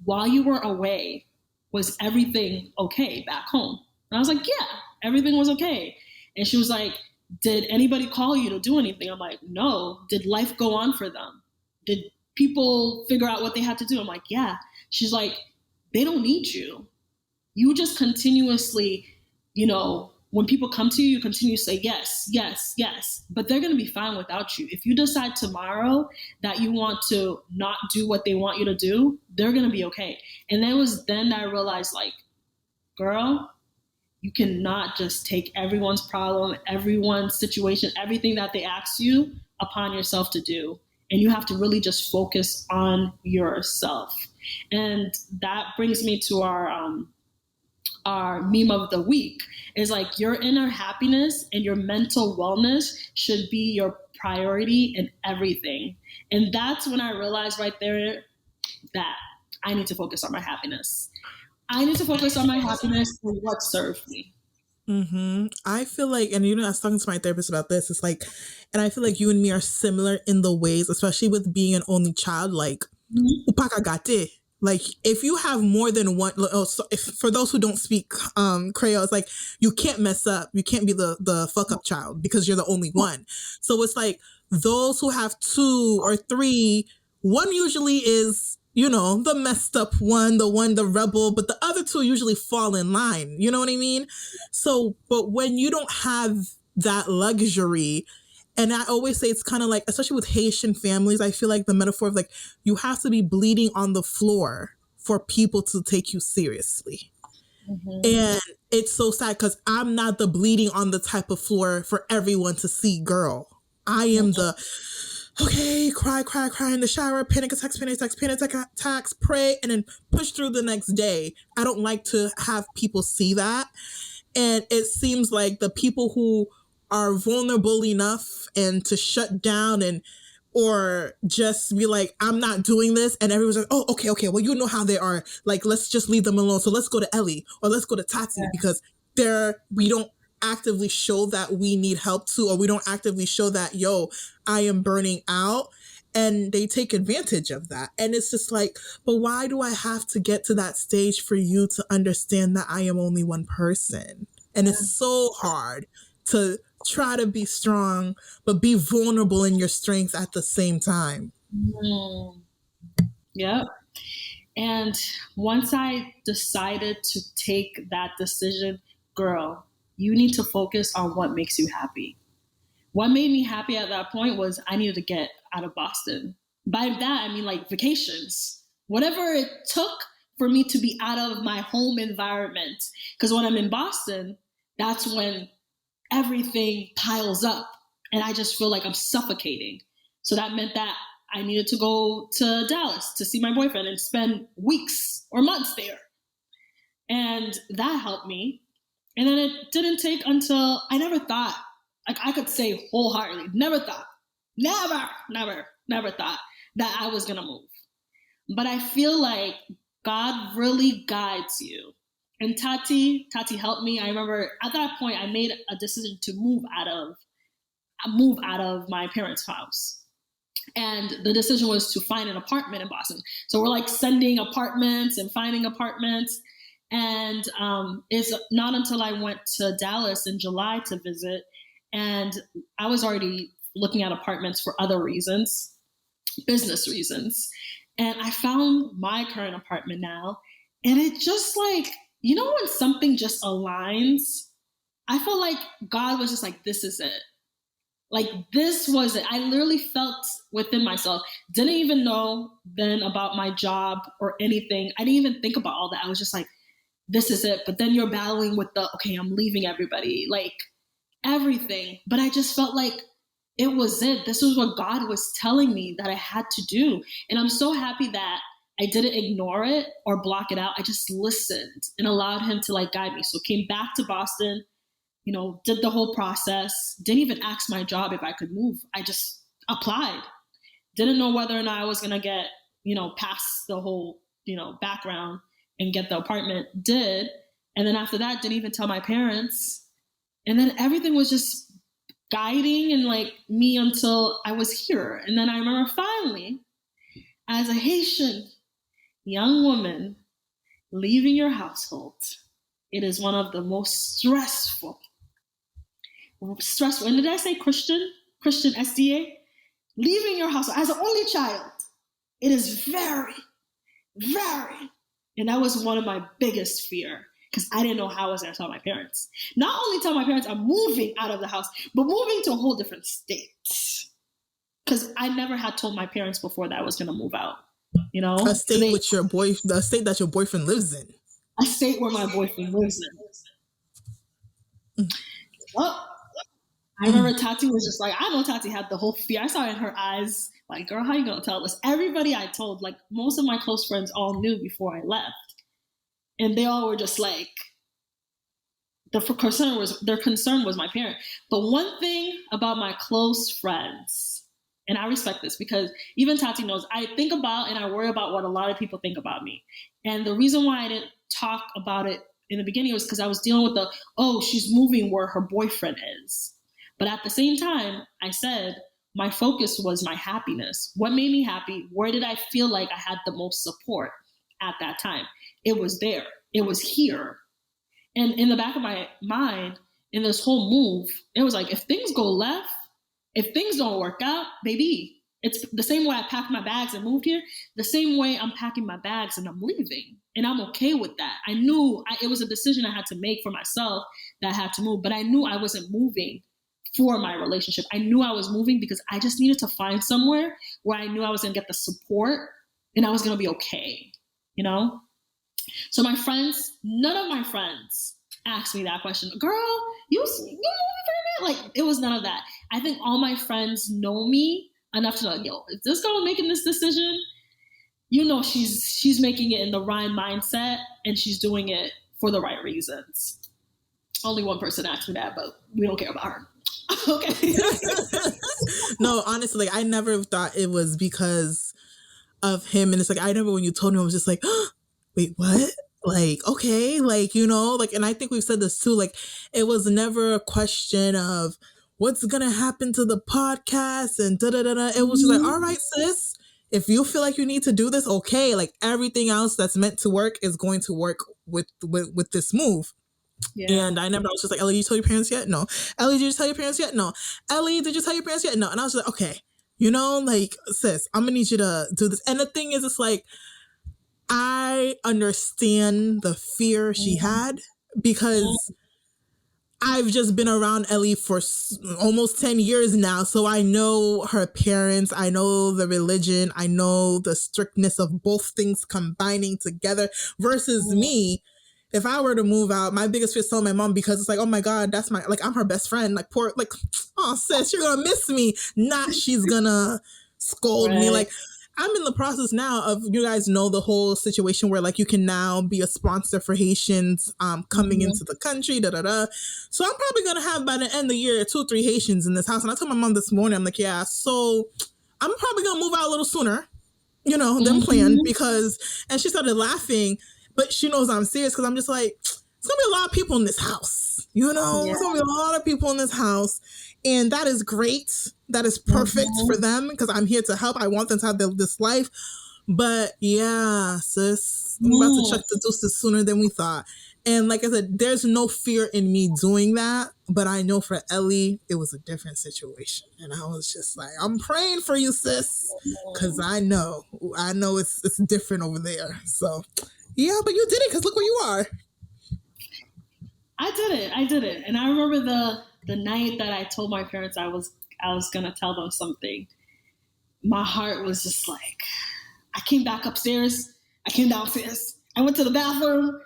While you were away, was everything okay back home? And I was like, yeah, everything was okay. And she was like, did anybody call you to do anything? I'm like, no. Did life go on for them? Did people figure out what they had to do? I'm like, yeah. She's like, they don't need you. You just continuously, you know, when people come to you, you continue to say yes, yes, yes, but they're going to be fine without you. If you decide tomorrow that you want to not do what they want you to do, they're going to be okay. And it was then that I realized, like, girl, you cannot just take everyone's problem, everyone's situation, everything that they ask you upon yourself to do. And you have to really just focus on yourself. And that brings me to our meme of the week, is like, your inner happiness and your mental wellness should be your priority in everything. And that's when I realized right there that I need to focus on my happiness. I need to focus on my happiness and what serves me. Mm-hmm. I feel like, and you know, I was talking to my therapist about this. It's like, and I feel like you and me are similar in the ways, especially with being an only child, like, upaka gate. Like, if you have more than one, for those who don't speak Creole, it's like, you can't mess up. You can't be the fuck up child because you're the only one. So it's like, those who have two or three, one usually is, you know, the messed up one, the rebel, but the other two usually fall in line. You know what I mean? So, but when you don't have that luxury, and I always say it's kind of like, especially with Haitian families, I feel like the metaphor of like, you have to be bleeding on the floor for people to take you seriously. And it's so sad because I'm not the bleeding on the type of floor for everyone to see girl. I am the, okay, cry in the shower, panic attacks, pray, and then push through the next day. I don't like to have people see that. And it seems like the people who are vulnerable enough and to shut down and or just be like, I'm not doing this, and everyone's like, oh, okay, well, you know how they are. Like, let's just leave them alone. So let's go to Ellie or let's go to Tati because we don't actively show that we need help too, or we don't actively show that, yo, I am burning out. And they take advantage of that. And it's just like, but why do I have to get to that stage for you to understand that I am only one person? And it's so hard to try to be strong, but be vulnerable in your strength at the same time. Yeah. And once I decided to take that decision, girl, you need to focus on what makes you happy. What made me happy at that point was I needed to get out of Boston. By that, I mean like vacations. Whatever it took for me to be out of my home environment. Because when I'm in Boston, that's when everything piles up and I just feel like I'm suffocating. So that meant that I needed to go to Dallas to see my boyfriend and spend weeks or months there. And that helped me. And then it didn't take until I never thought, like I could say wholeheartedly, never thought that I was going to move. But I feel like God really guides you. And Tati helped me. I remember at that point, I made a decision to move out of my parents' house. And the decision was to find an apartment in Boston. So we're like sending apartments and finding apartments. And it's not until I went to Dallas in July to visit, and I was already looking at apartments for other reasons, business reasons. And I found my current apartment now. And it just like, you know, when something just aligns, I feel like God was just like, this is it. Like, this was it. I literally felt within myself, didn't even know then about my job or anything. I didn't even think about all that. I was just like, this is it. But then you're battling with the, okay, I'm leaving everybody, like everything. But I just felt like it was it. This was what God was telling me that I had to do. And I'm so happy that I didn't ignore it or block it out. I just listened and allowed him to like guide me. So came back to Boston, you know, did the whole process, didn't even ask my job if I could move. I just applied. Didn't know whether or not I was going to get, you know, past the whole, you know, background and get the apartment. Did. And then after that, didn't even tell my parents. And then everything was just guiding and like me until I was here. And then I remember finally, as a Haitian young woman leaving your household, it is one of the most stressful. And did I say Christian SDA? Leaving your household as an only child, it is very, very, and that was one of my biggest fear because I didn't know how I was going to tell my parents. Not only tell my parents I'm moving out of the house, but moving to a whole different state. Because I never had told my parents before that I was going to move out. You know, a state with your the state that your boyfriend lives in. A state where my boyfriend lives in. Well, I remember Tati was just like, I know Tati had the whole fear. I saw it in her eyes, like, girl, how you gonna tell us? Everybody I told, like most of my close friends all knew before I left. And they all were just like, their concern was my parent. But one thing about my close friends, and I respect this because even Tati knows, I think about and I worry about what a lot of people think about me. And the reason why I didn't talk about it in the beginning was because I was dealing with she's moving where her boyfriend is. But at the same time, I said my focus was my happiness. What made me happy? Where did I feel like I had the most support at that time? It was there. It was here. And in the back of my mind, in this whole move, it was like, if things go left, if things don't work out, baby, it's the same way I packed my bags and moved here, the same way I'm packing my bags and I'm leaving. And I'm okay with that. I knew it was a decision I had to make for myself that I had to move, but I knew I wasn't moving for my relationship. I knew I was moving because I just needed to find somewhere where I knew I was going to get the support and I was going to be okay, you know? So my friends, none of my friends asked me that question. Girl, you moving for a minute? Like, it was none of that. I think all my friends know me enough to know, yo, if this girl making this decision, she's making it in the right mindset and she's doing it for the right reasons. Only one person asked me that, but we don't care about her. Okay. No, honestly, I never thought it was because of him. And it's like, I remember when you told me, I was just like, oh, wait, what? Like, okay, like, like, and I think we've said this too, like, it was never a question of what's gonna happen to the podcast and da-da-da-da. It was just like, all right, sis, if you feel like you need to do this, okay, like, everything else that's meant to work is going to work with this move. Yeah. And I remember I was just like, Ellie, did you tell your parents yet? No. Ellie, did you tell your parents yet? No. Ellie, did you tell your parents yet? No. And I was like, okay, like, sis, I'm gonna need you to do this. And the thing is, it's like, I understand the fear she had because I've just been around Ellie for almost 10 years now. So I know her parents, I know the religion, I know the strictness of both things combining together versus me. If I were to move out, my biggest fear is telling my mom because it's like, oh my God, that's I'm her best friend. Like, poor, like, oh, sis, you're going to miss me. Not she's going to scold me. Like, I'm in the process now of, you guys know the whole situation where like you can now be a sponsor for Haitians coming into the country, da-da-da. So I'm probably going to have by the end of the year 2 or 3 Haitians in this house. And I told my mom this morning, I'm like, yeah, so I'm probably going to move out a little sooner, than planned and she started laughing, but she knows I'm serious because I'm just like, it's going to be a lot of people in this house, There's going to be a lot of people in this house. And that is great. That is perfect for them because I'm here to help. I want them to have this life. But yeah, sis, I'm about to check the deuces sooner than we thought. And like I said, there's no fear in me doing that. But I know for Ellie, it was a different situation. And I was just like, I'm praying for you, sis. Because I know it's different over there. So yeah, but you did it because look where you are. I did it. And I remember the night that I told my parents I was gonna tell them something, my heart was just like, I came back upstairs, I came downstairs, I went to the bathroom.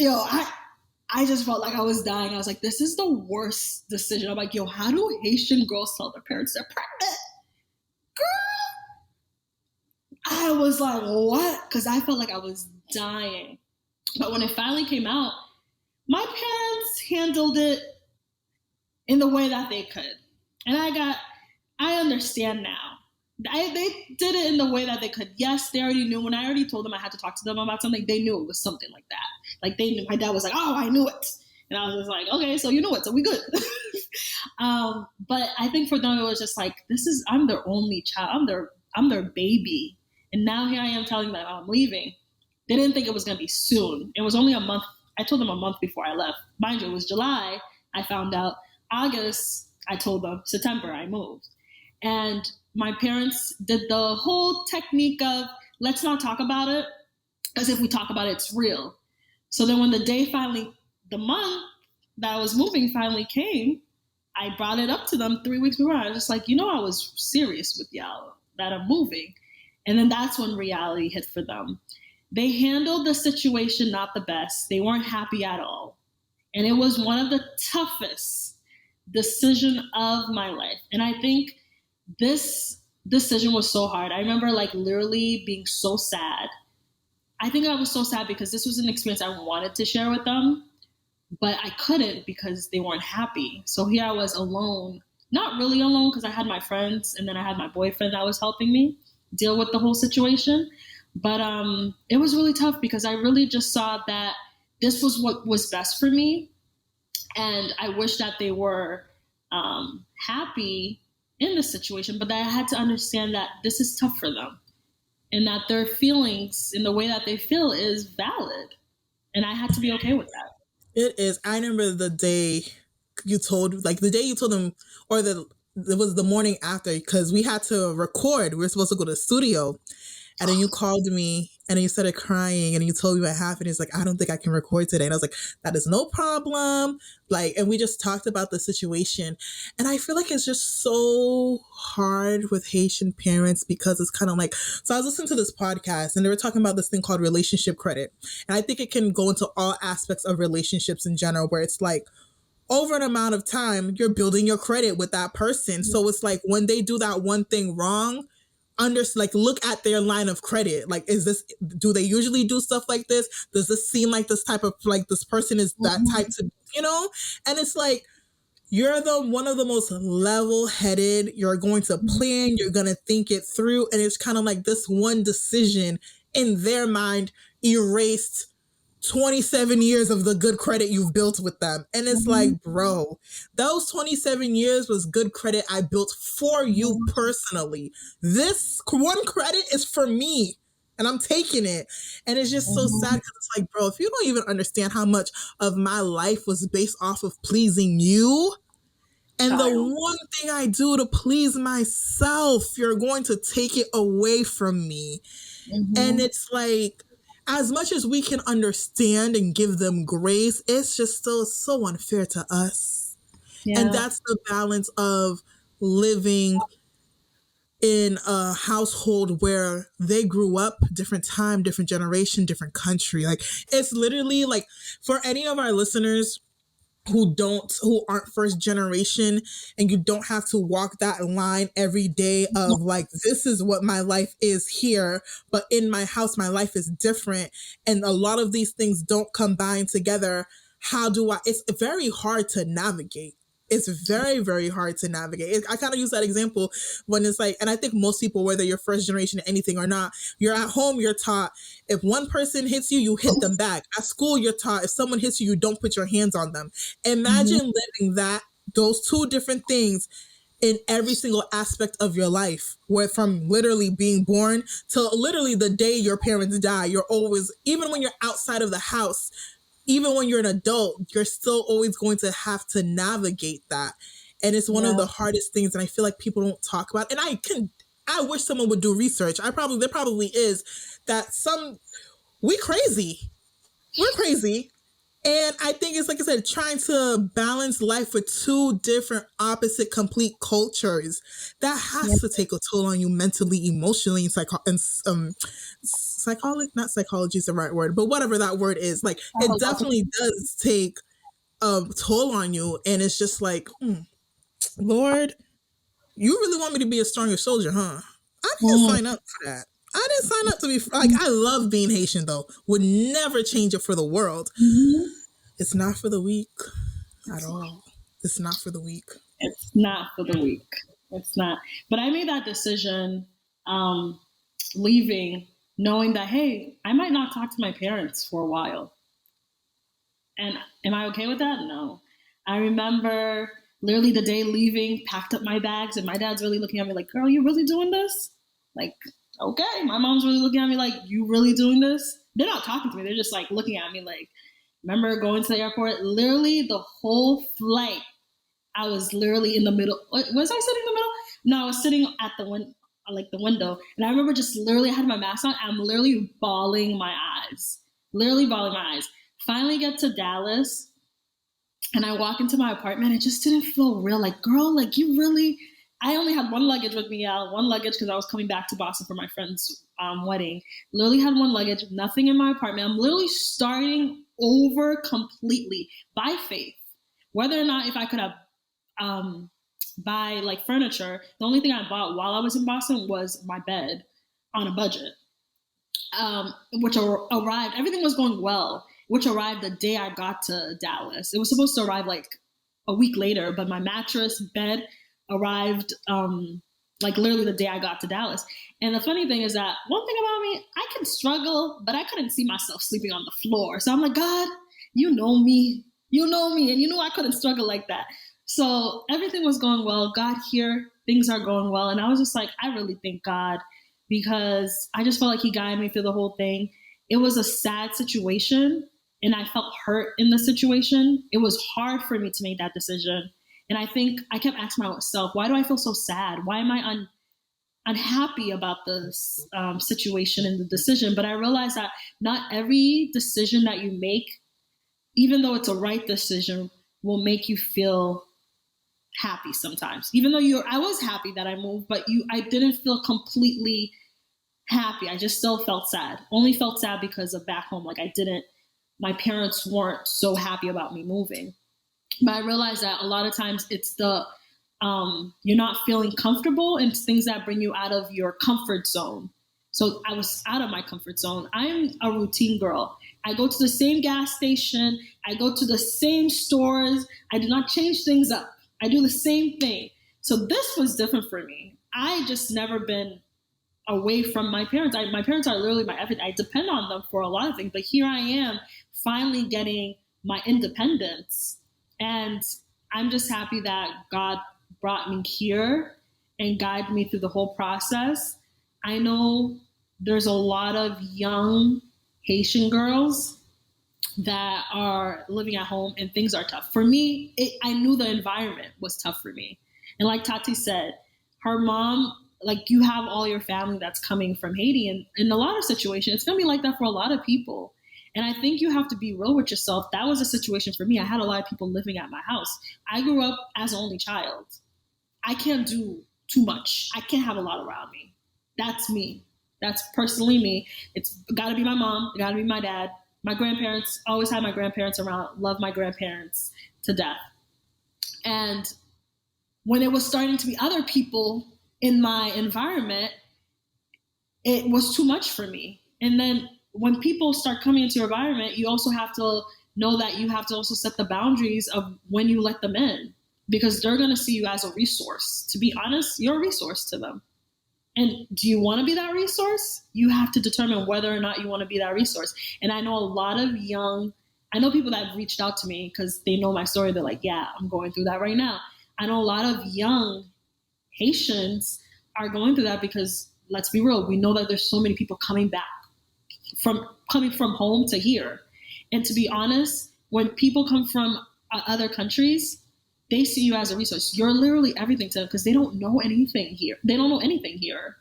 I just felt like I was dying. I was like, this is the worst decision. I'm like, how do Haitian girls tell their parents they're pregnant? Girl! I was like, what? Because I felt like I was dying. But when it finally came out, my parents handled it in the way that they could. And I understand now. They did it in the way that they could. Yes, they already knew. When I already told them I had to talk to them about something, they knew it was something like that. Like they knew. My dad was like, oh, I knew it. And I was just like, okay, so you know it, so we good. But I think for them, it was just like, I'm their only child. I'm their baby. And now here I am telling them I'm leaving. They didn't think it was going to be soon. It was only a month. I told them a month before I left. Mind you, it was July. I found out. August, I told them. September, I moved. And my parents did the whole technique of, let's not talk about it, because if we talk about it, it's real. So then when the month that I was moving finally came, I brought it up to them 3 weeks before. I was just like, I was serious with y'all that I'm moving. And then that's when reality hit for them. They handled the situation not the best. They weren't happy at all. And it was one of the toughest decisions of my life. And I think this decision was so hard. I remember like literally being so sad. I think I was so sad because this was an experience I wanted to share with them, but I couldn't because they weren't happy. So here I was alone, not really alone because I had my friends and then I had my boyfriend that was helping me deal with the whole situation. But it was really tough because I really just saw that this was what was best for me. And I wish that they were happy in the situation, but I had to understand that this is tough for them and that their feelings in the way that they feel is valid. And I had to be okay with that. It is. I remember the day you told them, or it was the morning after, because we had to record. We were supposed to go to the studio. And then you called me And then you started crying and you told me what happened. He's like, I don't think I can record today. And I was like, that is no problem. Like, and we just talked about the situation. And I feel like it's just so hard with Haitian parents because it's kind of like, so I was listening to this podcast and they were talking about this thing called relationship credit. And I think it can go into all aspects of relationships in general, where it's like, over an amount of time, you're building your credit with that person. So it's like when they do that one thing wrong, look at their line of credit. Like, do they usually do stuff like this? Does this seem like this type of, like, this person is that type to, And it's like, you're one of the most level-headed. You're going to plan, you're going to think it through. And it's kind of like this one decision in their mind erased 27 years of the good credit you've built with them. And it's like, bro, those 27 years was good credit I built for you personally. This one credit is for me and I'm taking it. And it's just so sad because it's like, bro, if you don't even understand how much of my life was based off of pleasing you, and the one thing I do to please myself, you're going to take it away from me. And it's like, as much as we can understand and give them grace, it's just still so unfair to us. Yeah. And that's the balance of living in a household where they grew up, different time, different generation, different country. Like, it's literally like, for any of our listeners who aren't first generation, and you don't have to walk that line every day of like, this is what my life is here, but in my house, my life is different. And a lot of these things don't combine together. It's very hard to navigate. It's very, very hard to navigate. I kind of use that example when it's like, and I think most people, whether you're first generation anything or not, you're at home, you're taught if one person hits you, you hit them back. At school, you're taught if someone hits you, you don't put your hands on them. Imagine living those two different things in every single aspect of your life, where from literally being born to literally the day your parents die, you're always, even when you're outside of the house, even when you're an adult, you're still always going to have to navigate that. And it's one of the hardest things. And I feel like people don't talk about, and I wish someone would do research. There probably is that we're crazy. And I think it's, like I said, trying to balance life with two different opposite complete cultures. That has to take a toll on you mentally, emotionally, and psychology, not psychology is the right word, but whatever that word is. Like, it definitely does take a toll on you. And it's just like, Lord, you really want me to be a stronger soldier, huh? I didn't sign up for that. I didn't sign up to be, like, I love being Haitian though. Would never change it for the world. It's not for the weak at all. It's not for the weak. It's not for the weak. It's not. But I made that decision leaving, knowing that, hey, I might not talk to my parents for a while. And am I okay with that? No. I remember literally the day leaving, packed up my bags, and my dad's really looking at me like, girl, you really doing this? Like, okay. My mom's really looking at me like, you really doing this? They're not talking to me. They're just like looking at me like, remember going to the airport? Literally the whole flight, I was literally in the middle. Was I sitting in the middle? No, I was sitting at the window. And I remember just literally, I had my mask on. I'm literally bawling my eyes. Finally get to Dallas. And I walk into my apartment. It just didn't feel real. Like, girl, like, you really... I only had one luggage with me, one luggage because I was coming back to Boston for my friend's wedding. Literally had one luggage, nothing in my apartment. I'm literally starting over completely by faith. Whether or not if I could have buy like furniture, the only thing I bought while I was in Boston was my bed on a budget, which arrived. Everything was going well, which arrived the day I got to Dallas. It was supposed to arrive like a week later, but my mattress, bed arrived like literally the day I got to Dallas. And the funny thing is that one thing about me, I can struggle, but I couldn't see myself sleeping on the floor. So I'm like, God, you know me, and you know I couldn't struggle like that. So everything was going well. God here, things are going well. And I was just like, I really thank God, because I just felt like he guided me through the whole thing. It was a sad situation, and I felt hurt in the situation. It was hard for me to make that decision. And I think I kept asking myself, why do I feel so sad? Why am I unhappy about this situation and the decision. But I realized that not every decision that you make, even though it's a right decision, will make you feel happy sometimes. Even though I was happy that I moved, but I didn't feel completely happy. I just still felt sad. Only felt sad because of back home. Like my parents weren't so happy about me moving. But I realized that a lot of times it's you're not feeling comfortable, and it's things that bring you out of your comfort zone. So I was out of my comfort zone. I'm a routine girl. I go to the same gas station. I go to the same stores. I do not change things up. I do the same thing. So this was different for me. I just never been away from my parents. My parents are literally my everything. I depend on them for a lot of things. But here I am finally getting my independence. And I'm just happy that God brought me here and guided me through the whole process. I know there's a lot of young Haitian girls that are living at home and things are tough. For me, I knew the environment was tough for me. And like Tati said, her mom, like you have all your family that's coming from Haiti. And in a lot of situations, it's going to be like that for a lot of people. And I think you have to be real with yourself. That was a situation for me. I had a lot of people living at my house. I grew up as an only child. I can't do too much. I can't have a lot around me. That's me. That's personally me. It's got to be my mom. It got to be my dad. My grandparents, always had my grandparents around. Love my grandparents to death. And when it was starting to be other people in my environment, it was too much for me. And then when people start coming into your environment, you also have to know that you have to also set the boundaries of when you let them in, because they're going to see you as a resource. To be honest, you're a resource to them. And do you want to be that resource? You have to determine whether or not you want to be that resource. And I know a lot of I know people that have reached out to me because they know my story. They're like, yeah, I'm going through that right now. I know a lot of young Haitians are going through that because, let's be real, we know that there's so many people coming from home to here. And to be honest, when people come from other countries, they see you as a resource. You're literally everything to them because they don't know anything here. They don't know anything here.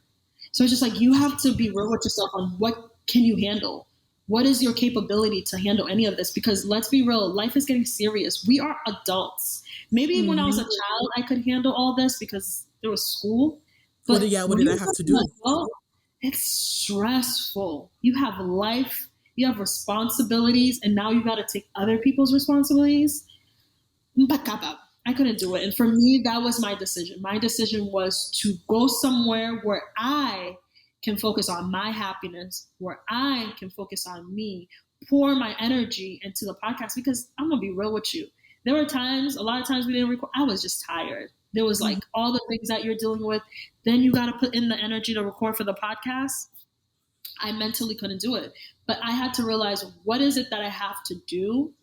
So it's just like you have to be real with yourself on what can you handle? What is your capability to handle any of this? Because let's be real, life is getting serious. We are adults. Maybe when I was a child, I could handle all this because there was school. But what did I have to do? Adult, it's stressful. You have life, you have responsibilities, and now you got to take other people's responsibilities. I couldn't do it. And for me, that was my decision. My decision was to go somewhere where I can focus on my happiness, where I can focus on me, pour my energy into the podcast, because I'm going to be real with you. There were a lot of times we didn't record. I was just tired. There was like all the things that you're dealing with. Then you got to put in the energy to record for the podcast. I mentally couldn't do it. But I had to realize, what is it that I have to do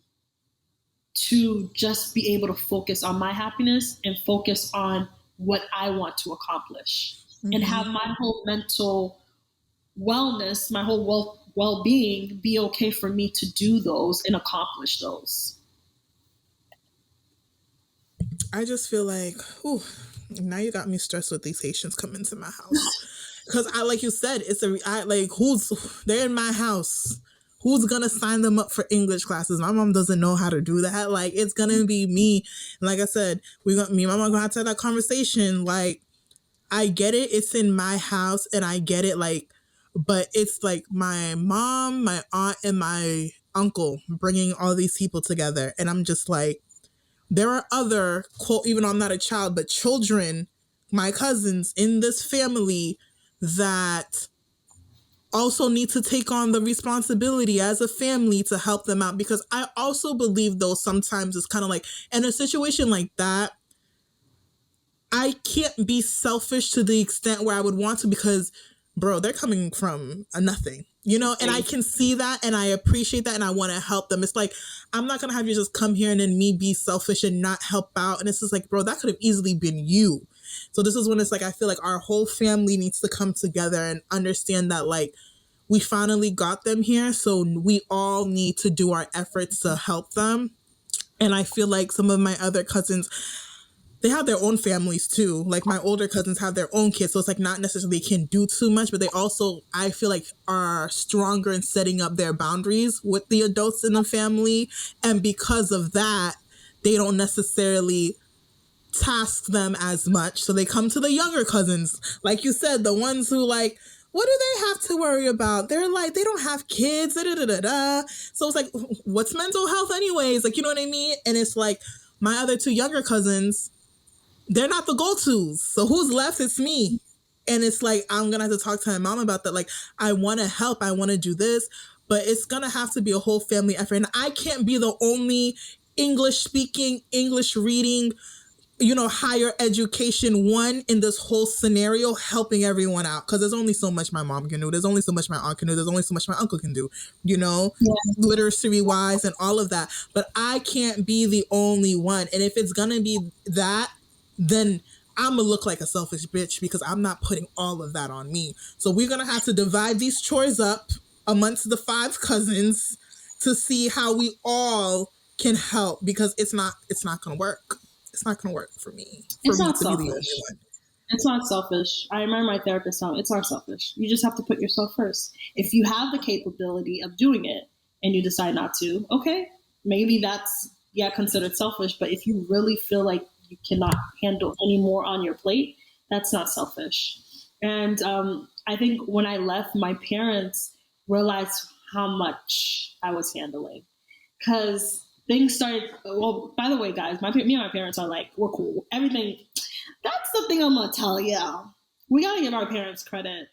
to just be able to focus on my happiness and focus on what I want to accomplish, and have my whole mental wellness, my whole well-being be okay for me to do those and accomplish those. I just feel like, now you got me stressed with these Haitians coming to my house. Because like you said, they're in my house. Who's going to sign them up for English classes? My mom doesn't know how to do that. Like, it's going to be me. And like I said, me and my mom are going to have to have that conversation. Like, I get it. It's in my house and I get it. Like, but it's like my mom, my aunt, and my uncle bringing all these people together. And I'm just like, there are other, quote, even though I'm not a child, but children, my cousins in this family that also need to take on the responsibility as a family to help them out. Because I also believe, though, sometimes it's kind of like, in a situation like that, I can't be selfish to the extent where I would want to, because, bro, they're coming from a nothing, and I can see that and I appreciate that and I want to help them. It's like, I'm not going to have you just come here and then me be selfish and not help out. And it's just like, bro, that could have easily been you. So this is when it's like, I feel like our whole family needs to come together and understand that, like, we finally got them here. So we all need to do our efforts to help them. And I feel like some of my other cousins, they have their own families too. Like my older cousins have their own kids, so it's like not necessarily they can do too much, but they also, I feel like, are stronger in setting up their boundaries with the adults in the family, and because of that, they don't necessarily task them as much. So they come to the younger cousins, like you said, the ones who like, what do they have to worry about? They're like, they don't have kids. Da, da, da, da, da. So it's like, what's mental health anyways? Like, you know what I mean? And it's like my other two younger cousins, they're not the go-tos. So who's left? It's me. And it's like, I'm going to have to talk to my mom about that. Like, I want to help. I want to do this. But it's going to have to be a whole family effort. And I can't be the only English speaking, English reading, you know, higher education one in this whole scenario helping everyone out. Because there's only so much my mom can do. There's only so much my aunt can do. There's only so much my uncle can do, you know, literacy wise and all of that. But I can't be the only one. And if it's going to be that, then I'm going to look like a selfish bitch because I'm not putting all of that on me. So we're going to have to divide these chores up amongst the 5 cousins to see how we all can help, because it's not going to work. It's not going to work for me. It's not selfish. It's not selfish. I remember my therapist telling me it's not selfish. You just have to put yourself first. If you have the capability of doing it and you decide not to, okay, maybe that's, considered selfish. But if you really feel like you cannot handle any more on your plate, that's not selfish. And I think when I left, my parents realized how much I was handling, because things started. Well, by the way, guys, me and my parents are like, we're cool. Everything. That's the thing I'm gonna tell you. We gotta give our parents credit,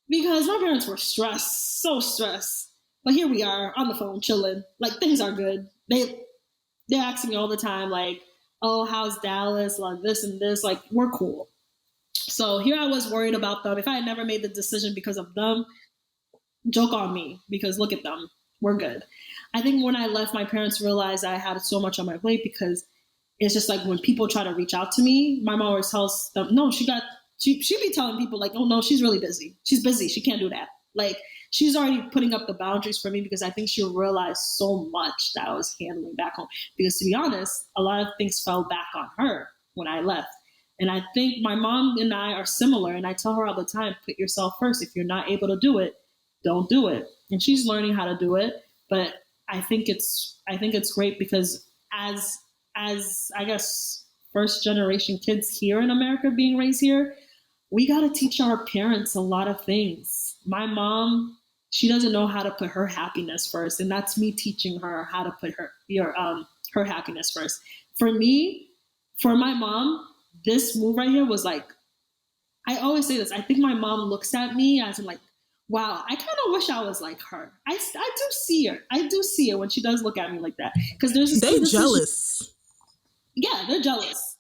because my parents were stressed, so stressed. But here we are on the phone chilling. Like, things are good. They ask me all the time, like, oh, how's Dallas? Like this and this. Like, we're cool. So here I was worried about them. If I had never made the decision because of them, joke on me, because look at them. We're good. I think when I left, my parents realized I had so much on my plate, because it's just like when people try to reach out to me, my mom always tells them, no, she be telling people like, oh no, she's really busy. She's busy. She can't do that. Like, she's already putting up the boundaries for me, because I think she realized so much that I was handling back home. Because to be honest, a lot of things fell back on her when I left. And I think my mom and I are similar. And I tell her all the time, put yourself first. If you're not able to do it, don't do it. And she's learning how to do it. But I think it's great, because as I guess first generation kids here in America being raised here, we got to teach our parents a lot of things. My mom, she doesn't know how to put her happiness first, and that's me teaching her how to put her happiness first. For me, for my mom, this move right here was like, I always say this, I think my mom looks at me as in like, wow, I kind of wish I was like her. I do see her. I do see her when she does look at me like that. Because they're jealous. Yeah, they're jealous.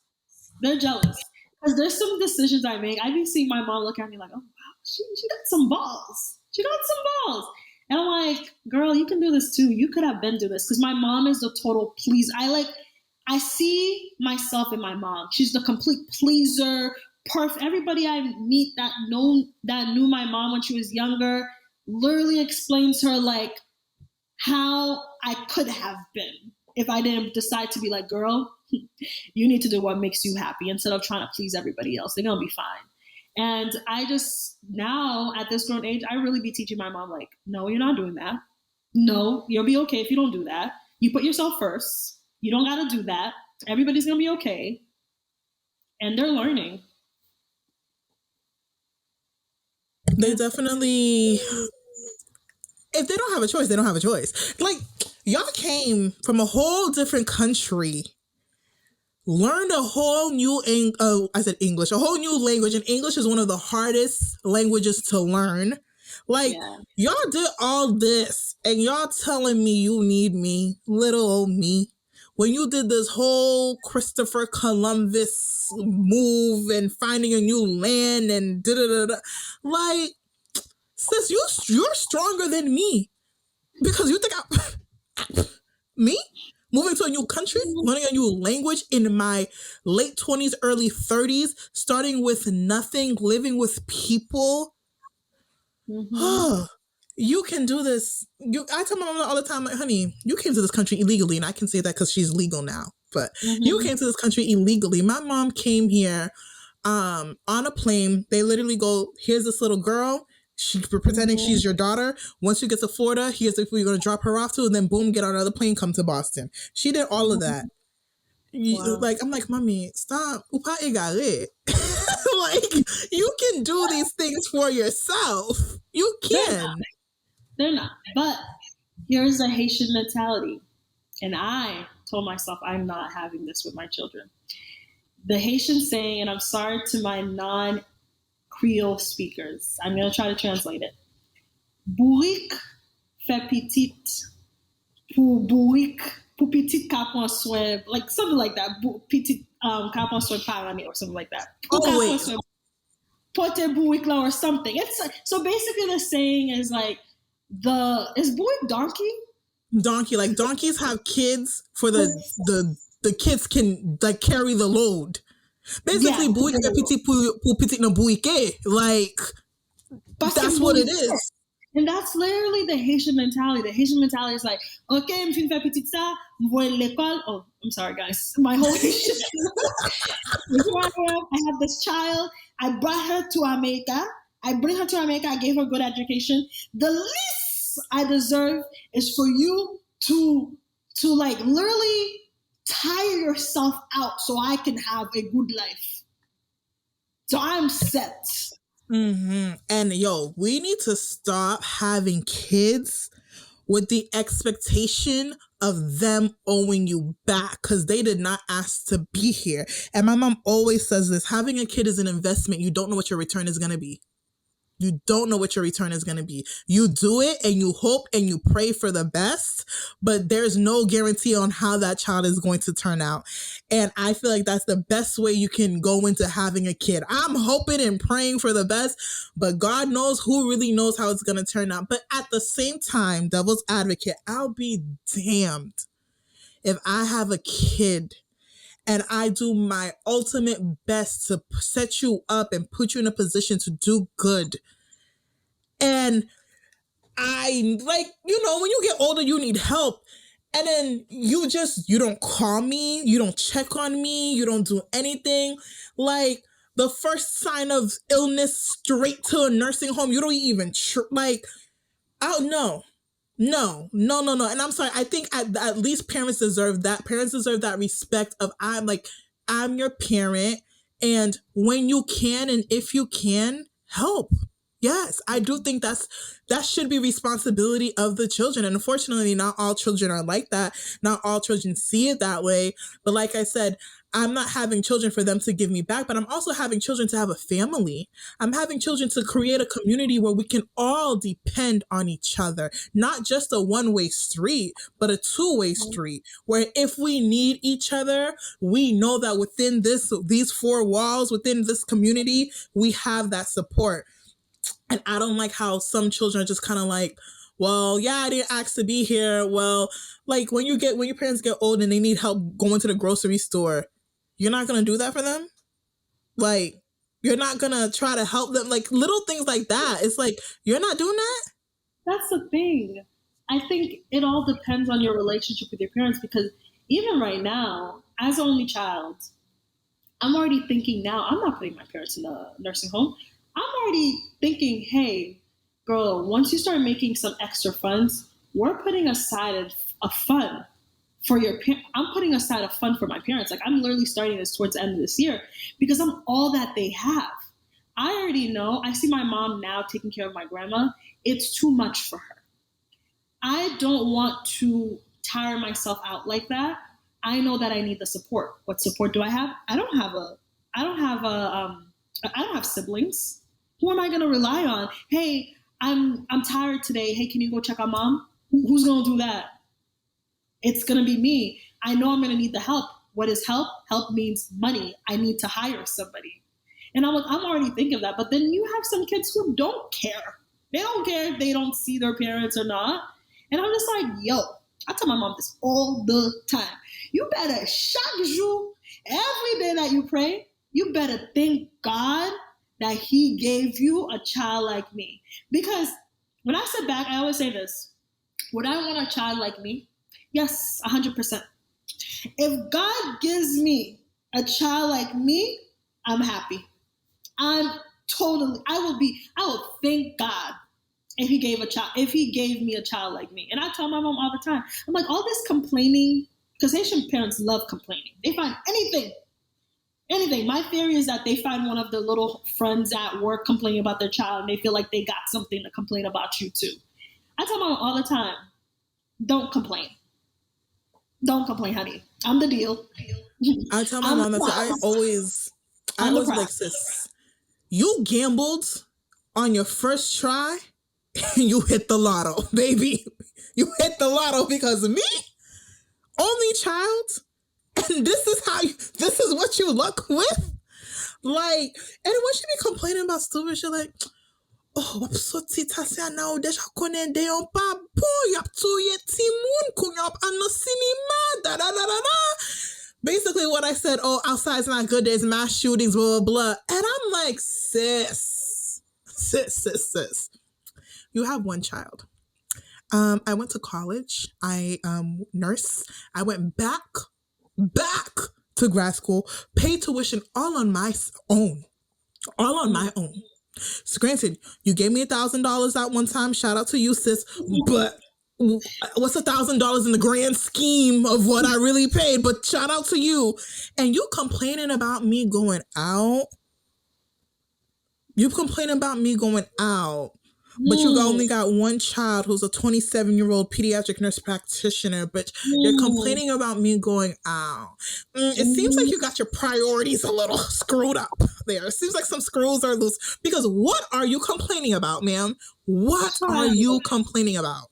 They're jealous. Because there's some decisions I make. I be seeing my mom look at me like, oh, wow, she got some balls. She got some balls. And I'm like, girl, you can do this too. You could have been doing this. Because my mom is the total please. I see myself in my mom. She's the complete pleaser. Perfect. Everybody I meet that knew my mom when she was younger literally explains to her like how I could have been if I didn't decide to be like, girl, you need to do what makes you happy instead of trying to please everybody else. They're gonna be fine. And I just, now at this grown age, I really be teaching my mom like, no, you're not doing that. No, you'll be okay if you don't do that. You put yourself first. You don't gotta do that. Everybody's gonna be okay. And they're learning. They definitely, if they don't have a choice, they don't have a choice. Like, y'all came from a whole different country, learned a whole new, English, a whole new language. And English is one of the hardest languages to learn. Like, y'all did all this and y'all telling me you need me, little old me. When you did this whole Christopher Columbus move and finding a new land and da-da-da-da, like, sis, you're stronger than me. Because you think me? Moving to a new country, learning a new language in my late 20s, early 30s, starting with nothing, living with people. Mm-hmm. you can do this. I tell my mom all the time, like, honey, you came to this country illegally, and I can say that because she's legal now. But you came to this country illegally. My mom came here on a plane. They literally go, here's this little girl. She's pretending she's your daughter. Once you get to Florida, here's where you're going to drop her off to, and then boom, get on another plane, come to Boston. She did all of that. Wow. Like, I'm like, mommy, stop. Upa egale. Like, you can do these things for yourself. You can. They're not. But here's a Haitian mentality. And I told myself I'm not having this with my children. The Haitian saying, and I'm sorry to my non-Creole speakers, I'm going to try to translate it. Bourrique fait petit pour bourrique. Pour petit capon soin, like something like that. Petit capon soin parami or something like that. Oh wait. Porte bourrique or something. It's so basically the saying is like is bourrique donkey? Donkey, like donkeys have kids for the kids can like carry the load. Basically, bourrique fait petit pour petit no bourrique. Like that's what it is. And that's literally the Haitian mentality. The Haitian mentality is like, okay, I'm fin faire petit ça, m'voye l'école. Oh, I'm sorry, guys. My whole Haitian. I have this child. I brought her to America. I bring her to America. I gave her good education. The least I deserve is for you to like literally tire yourself out so I can have a good life. So I'm set. And yo, we need to stop having kids with the expectation of them owing you back because they did not ask to be here. And my mom always says this: having a kid is an investment. You don't know what your return is going to be. You don't know what your return is going to be. You do it and you hope and you pray for the best, but there's no guarantee on how that child is going to turn out. And I feel like that's the best way you can go into having a kid. I'm hoping and praying for the best, but God knows who really knows how it's going to turn out. But at the same time, devil's advocate, I'll be damned if I have a kid and I do my ultimate best to set you up and put you in a position to do good. And I, like, you know, when you get older, you need help. And then you don't call me, you don't check on me, you don't do anything. Like, the first sign of illness, straight to a nursing home, you don't even, no. And I'm sorry, I think at least parents deserve that. Parents deserve that respect of I'm your parent, and when you can and if you can, help. Yes, I do think that should be responsibility of the children. And unfortunately, not all children are like that. Not all children see it that way. But like I said, I'm not having children for them to give me back, but I'm also having children to have a family. I'm having children to create a community where we can all depend on each other, not just a one-way street, but a two-way street, where if we need each other, we know that within these four walls, within this community, we have that support. And I don't like how some children are just kind of like, well, yeah, I didn't ask to be here. Well, like when your parents get old and they need help going to the grocery store, you're not going to do that for them? Like, you're not going to try to help them? Like, little things like that. It's like, you're not doing that? That's the thing. I think it all depends on your relationship with your parents, because even right now, as an only child, I'm already thinking now, I'm not putting my parents in a nursing home. I'm already thinking, hey, girl, once you start making some extra funds, we're putting aside a fund for your parents. I'm putting aside a fund for my parents. Like, I'm literally starting this towards the end of this year because I'm all that they have. I already know. I see my mom now taking care of my grandma. It's too much for her. I don't want to tire myself out like that. I know that I need the support. What support do I have? I don't have siblings. Who am I going to rely on? Hey, I'm tired today. Hey, can you go check on mom? Who's going to do that? It's going to be me. I know I'm going to need the help. What is help? Help means money. I need to hire somebody. And I'm already thinking of that. But then you have some kids who don't care. They don't care if they don't see their parents or not. And I'm just like, yo, I tell my mom this all the time. You better, chaque jour, every day that you pray, you better thank God that he gave you a child like me. Because when I sit back, I always say this. Would I want a child like me? Yes, 100%. If God gives me a child like me, I'm happy. I will thank God if he gave me a child like me. And I tell my mom all the time, I'm like, all this complaining, because Haitian parents love complaining. They find anything. My theory is that they find one of their little friends at work complaining about their child and they feel like they got something to complain about you too. I tell my mom all the time, don't complain. Don't complain, honey. I'm the deal. I tell my mom that I always like, sis, you gambled on your first try and you hit the lotto, baby. You hit the lotto because of me, only child, and this is what you luck with? Like, and when she be complaining about stupid shit like, oh, wap soti tasya na ou deja konen de yon pa bon, yap touye timoun, kou yap an no sinima, da da da da da. Basically what I said, oh, outside's not good, there's mass shootings, blah, blah, blah. And I'm like, sis. You have one child. I went to college. I nurse. I went back to grad school, paid tuition all on my own. So granted, you gave me $1,000 that one time. Shout out to you, sis. But what's $1,000 in the grand scheme of what I really paid? But shout out to you. And you complaining about me going out. But you only got one child who's a 27-year-old pediatric nurse practitioner, but you're complaining about me going out. It seems like you got your priorities a little screwed up there. It seems like some screws are loose. Because what are you complaining about, ma'am? What are you complaining about?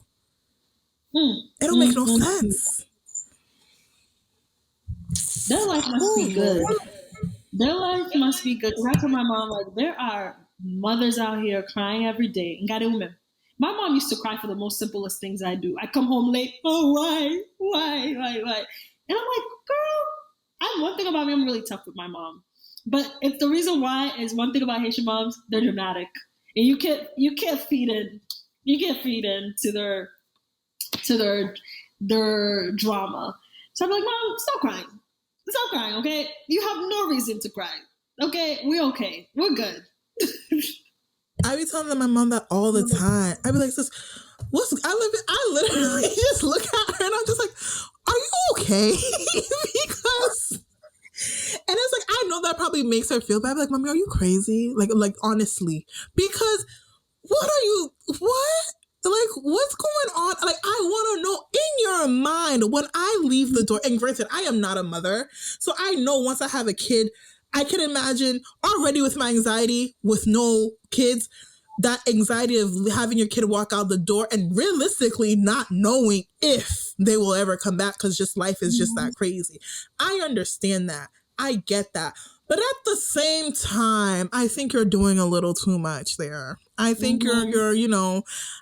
It don't make no sense. Their life must be good. I told my mom, like, there are mothers out here crying every day. My mom used to cry for the most simplest things I do. I come home late. Oh, why? And I'm like, girl, one thing about me, I'm really tough with my mom. But if the reason why is one thing about Haitian moms, they're dramatic. And you can't feed into their drama. So I'm like, Mom, stop crying, okay? You have no reason to cry. Okay, we're good. I be telling my mom that all the time. I be like, sis, I literally just look at her and I'm just like, are you okay? Because, and it's like, I know that probably makes her feel bad. I'm like, Mommy, are you crazy? Like honestly, because like, what's going on? Like, I want to know in your mind when I leave the door. And granted, I am not a mother. So I know once I have a kid, I can imagine already with my anxiety with no kids, that anxiety of having your kid walk out the door and realistically not knowing if they will ever come back because just life is just that crazy. I understand that. I get that. But at the same time, I think you're doing a little too much there. I think you're,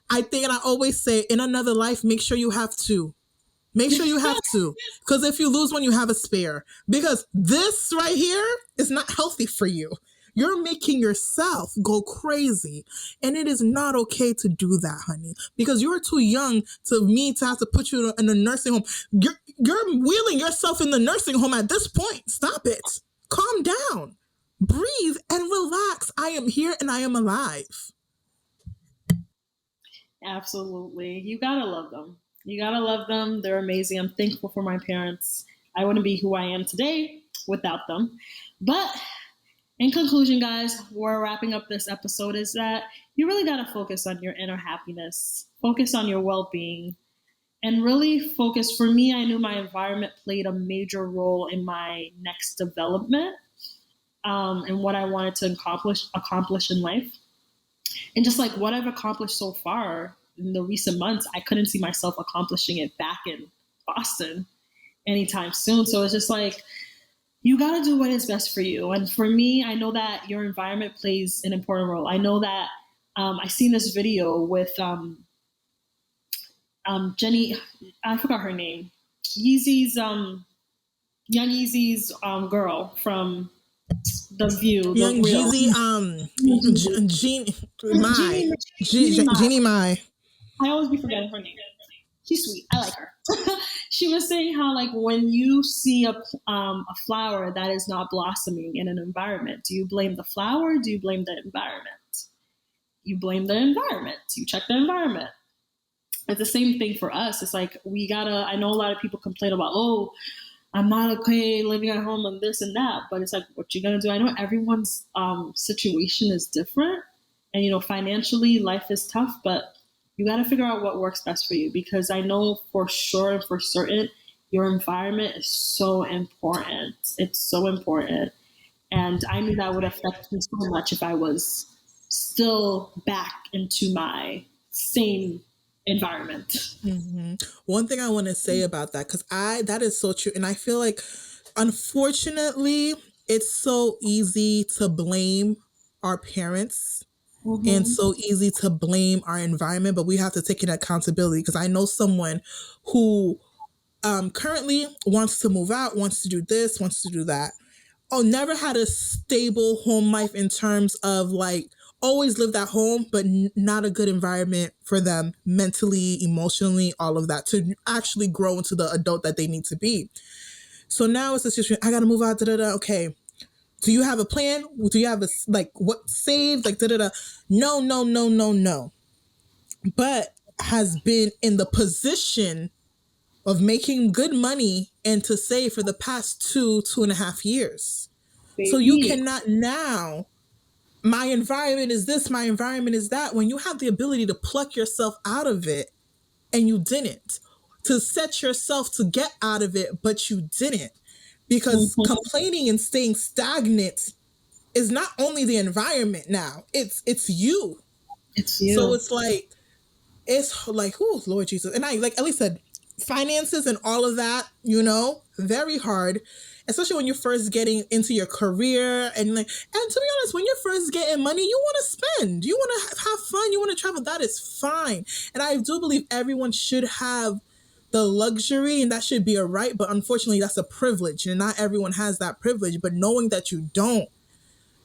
I think, and I always say in another life, make sure you have two. Make sure you have two. Because if you lose one, you have a spare. Because this right here is not healthy for you. You're making yourself go crazy. And it is not okay to do that, honey. Because you're too young to have to put you in a nursing home. You're wheeling yourself in the nursing home at this point. Stop it. Calm down. Breathe and relax. I am here and I am alive. Absolutely. You gotta love them. They're amazing. I'm thankful for my parents. I wouldn't be who I am today without them. But in conclusion, guys, we're wrapping up this episode is that you really got to focus on your inner happiness, focus on your well-being, and really focus. For me, I knew my environment played a major role in my next development and what I wanted to accomplish in life. And just like what I've accomplished so far in the recent months, I couldn't see myself accomplishing it back in Boston anytime soon. So it's just like, you got to do what is best for you. And for me, I know that your environment plays an important role. I know that I seen this video with Jenny, I forgot her name, Yeezy's, Young Yeezy's girl from The View, the Young real. Jeezy, Jeannie Mai. I always be forgetting her name. She's sweet. I like her. She was saying how, like, when you see a flower that is not blossoming in an environment, do you blame the flower? Or do you blame the environment? You blame the environment. You check the environment. It's the same thing for us. It's like I know a lot of people complain about, oh, I'm not okay living at home and this and that, but it's like, what you gonna do? I know everyone's situation is different, and financially life is tough, but you got to figure out what works best for you, because I know for sure and for certain your environment is so important. It's so important. And I knew that would affect me so much if I was still back into my same environment. Mm-hmm. One thing I want to say about that, because that is so true. And I feel like, unfortunately, it's so easy to blame our parents. Mm-hmm. And so easy to blame our environment, but we have to take an accountability, because I know someone who currently wants to move out, wants to do this, wants to do that. Never had a stable home life in terms of like always lived at home, but not a good environment for them mentally, emotionally, all of that to actually grow into the adult that they need to be. So now it's a situation, I got to move out, okay. Do you have a plan? Do you have what saved? No. But has been in the position of making good money and to save for the past 2.5 years. Baby. So you cannot now, my environment is this, my environment is that, when you have the ability to pluck yourself out of it and you didn't. To set yourself to get out of it, but you didn't. Because complaining and staying stagnant is not only the environment now, it's you. It's you. So it's like, oh, Lord Jesus. And I, like Ellie said, finances and all of that, very hard, especially when you're first getting into your career. And to be honest, when you're first getting money, you want to spend, you want to have fun, you want to travel. That is fine. And I do believe everyone should have the luxury, and that should be a right, but unfortunately that's a privilege, and not everyone has that privilege. But knowing that you don't,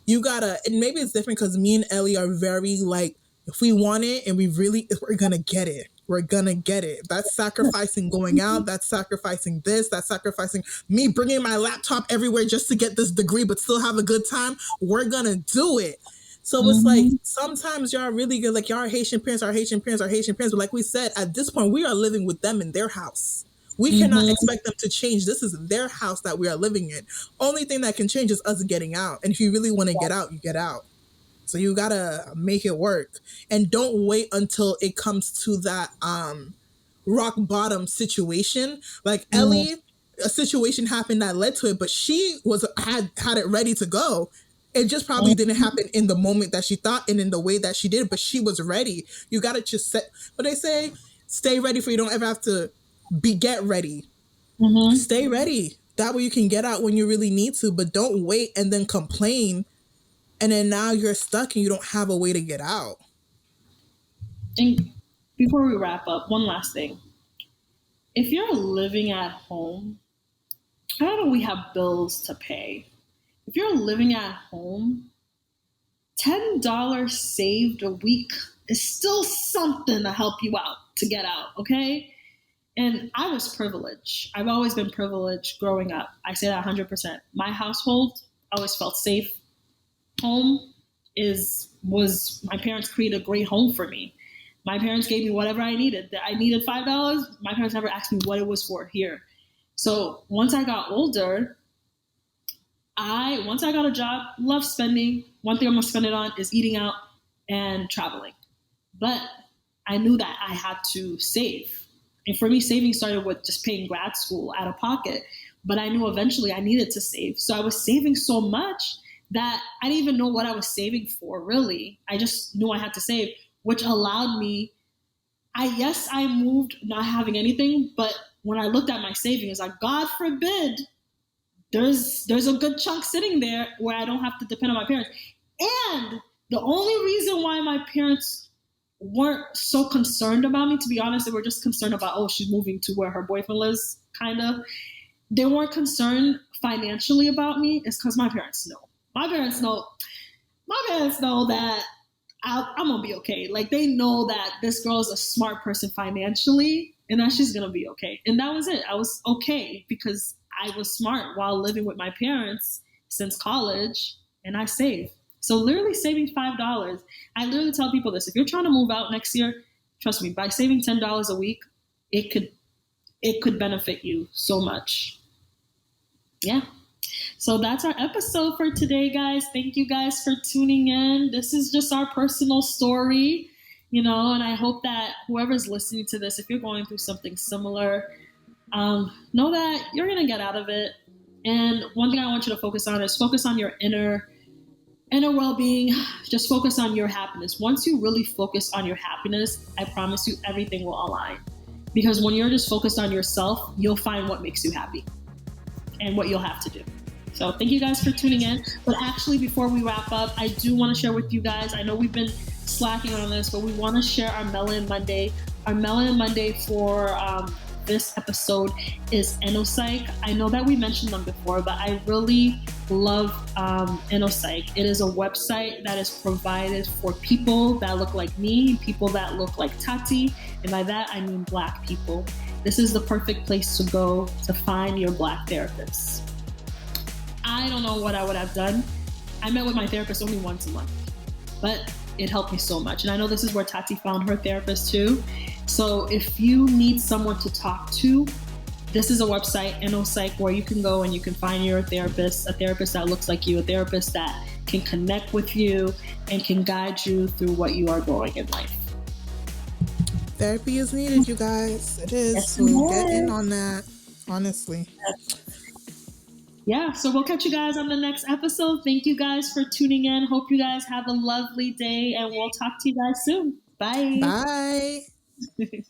you gotta, and maybe it's different because me and Ellie are very like, if we want it and we're gonna get it. We're gonna get it. That's sacrificing going out, that's sacrificing this, that's sacrificing me bringing my laptop everywhere just to get this degree but still have a good time. We're gonna do it. So it's like, sometimes y'all are really good, like y'all are Haitian parents, but like we said, at this point, we are living with them in their house. We cannot expect them to change. This is their house that we are living in. Only thing that can change is us getting out. And if you really want to get out, you get out. So you gotta make it work. And don't wait until it comes to that rock bottom situation. Like Ellie, a situation happened that led to it, but she had it ready to go. It just probably didn't happen in the moment that she thought and in the way that she did, but she was ready. You got to just what they say, stay ready for you don't ever have to get ready. Stay ready. That way you can get out when you really need to, but don't wait and then complain. And then now you're stuck and you don't have a way to get out. And before we wrap up, one last thing. If you're living at home, I know we have bills to pay. If you're living at home, $10 saved a week is still something to help you out to get out, okay? And I was privileged. I've always been privileged growing up. I say that 100%. My household always felt safe. Home was my parents created a great home for me. My parents gave me whatever I needed. I needed $5. My parents never asked me what it was for here. So once I got older, once I got a job, love spending. One thing I'm going to spend it on is eating out and traveling. But I knew that I had to save. And for me, saving started with just paying grad school out of pocket. But I knew eventually I needed to save. So I was saving so much that I didn't even know what I was saving for, really. I just knew I had to save, which allowed me, I moved not having anything, but when I looked at my savings, like, God forbid, there's a good chunk sitting there where I don't have to depend on my parents. And the only reason why my parents weren't so concerned about me, to be honest, they were just concerned about, oh, she's moving to where her boyfriend lives, kind of. They weren't concerned financially about me, is because my parents know. My parents know. My parents know that I'm gonna be okay. Like they know that this girl is a smart person financially, and that she's gonna be okay. And that was it. I was okay because I was smart while living with my parents since college, and I saved. So literally saving $5. I literally tell people this: if you're trying to move out next year, trust me, by saving $10 a week, it could benefit you so much. Yeah. So that's our episode for today, guys. Thank you guys for tuning in. This is just our personal story, and I hope that whoever's listening to this, if you're going through something similar, know that you're going to get out of it. And one thing I want you to focus on is focus on your inner well-being. Just focus on your happiness. Once you really focus on your happiness, I promise you everything will align. Because when you're just focused on yourself, you'll find what makes you happy and what you'll have to do. So thank you guys for tuning in. But actually, before we wrap up, I do want to share with you guys, I know we've been slacking on this, but we want to share our Melanin Monday. Our Melanin Monday for this episode is Enopsych. I know that we mentioned them before, but I really love Enopsych. It is a website that is provided for people that look like me, people that look like Tati, and by that I mean Black people. This is the perfect place to go to find your Black therapist. I don't know what I would have done. I met with my therapist only once a month, but it helped me so much. And I know this is where Tati found her therapist too. So if you need someone to talk to, this is a website, Enopsych, where you can go and you can find your therapist, a therapist that looks like you, a therapist that can connect with you and can guide you through what you are going in life. Therapy is needed, you guys. It is. Yes, so get in on that, honestly. Yeah, so we'll catch you guys on the next episode. Thank you guys for tuning in. Hope you guys have a lovely day, and we'll talk to you guys soon. Bye. Bye.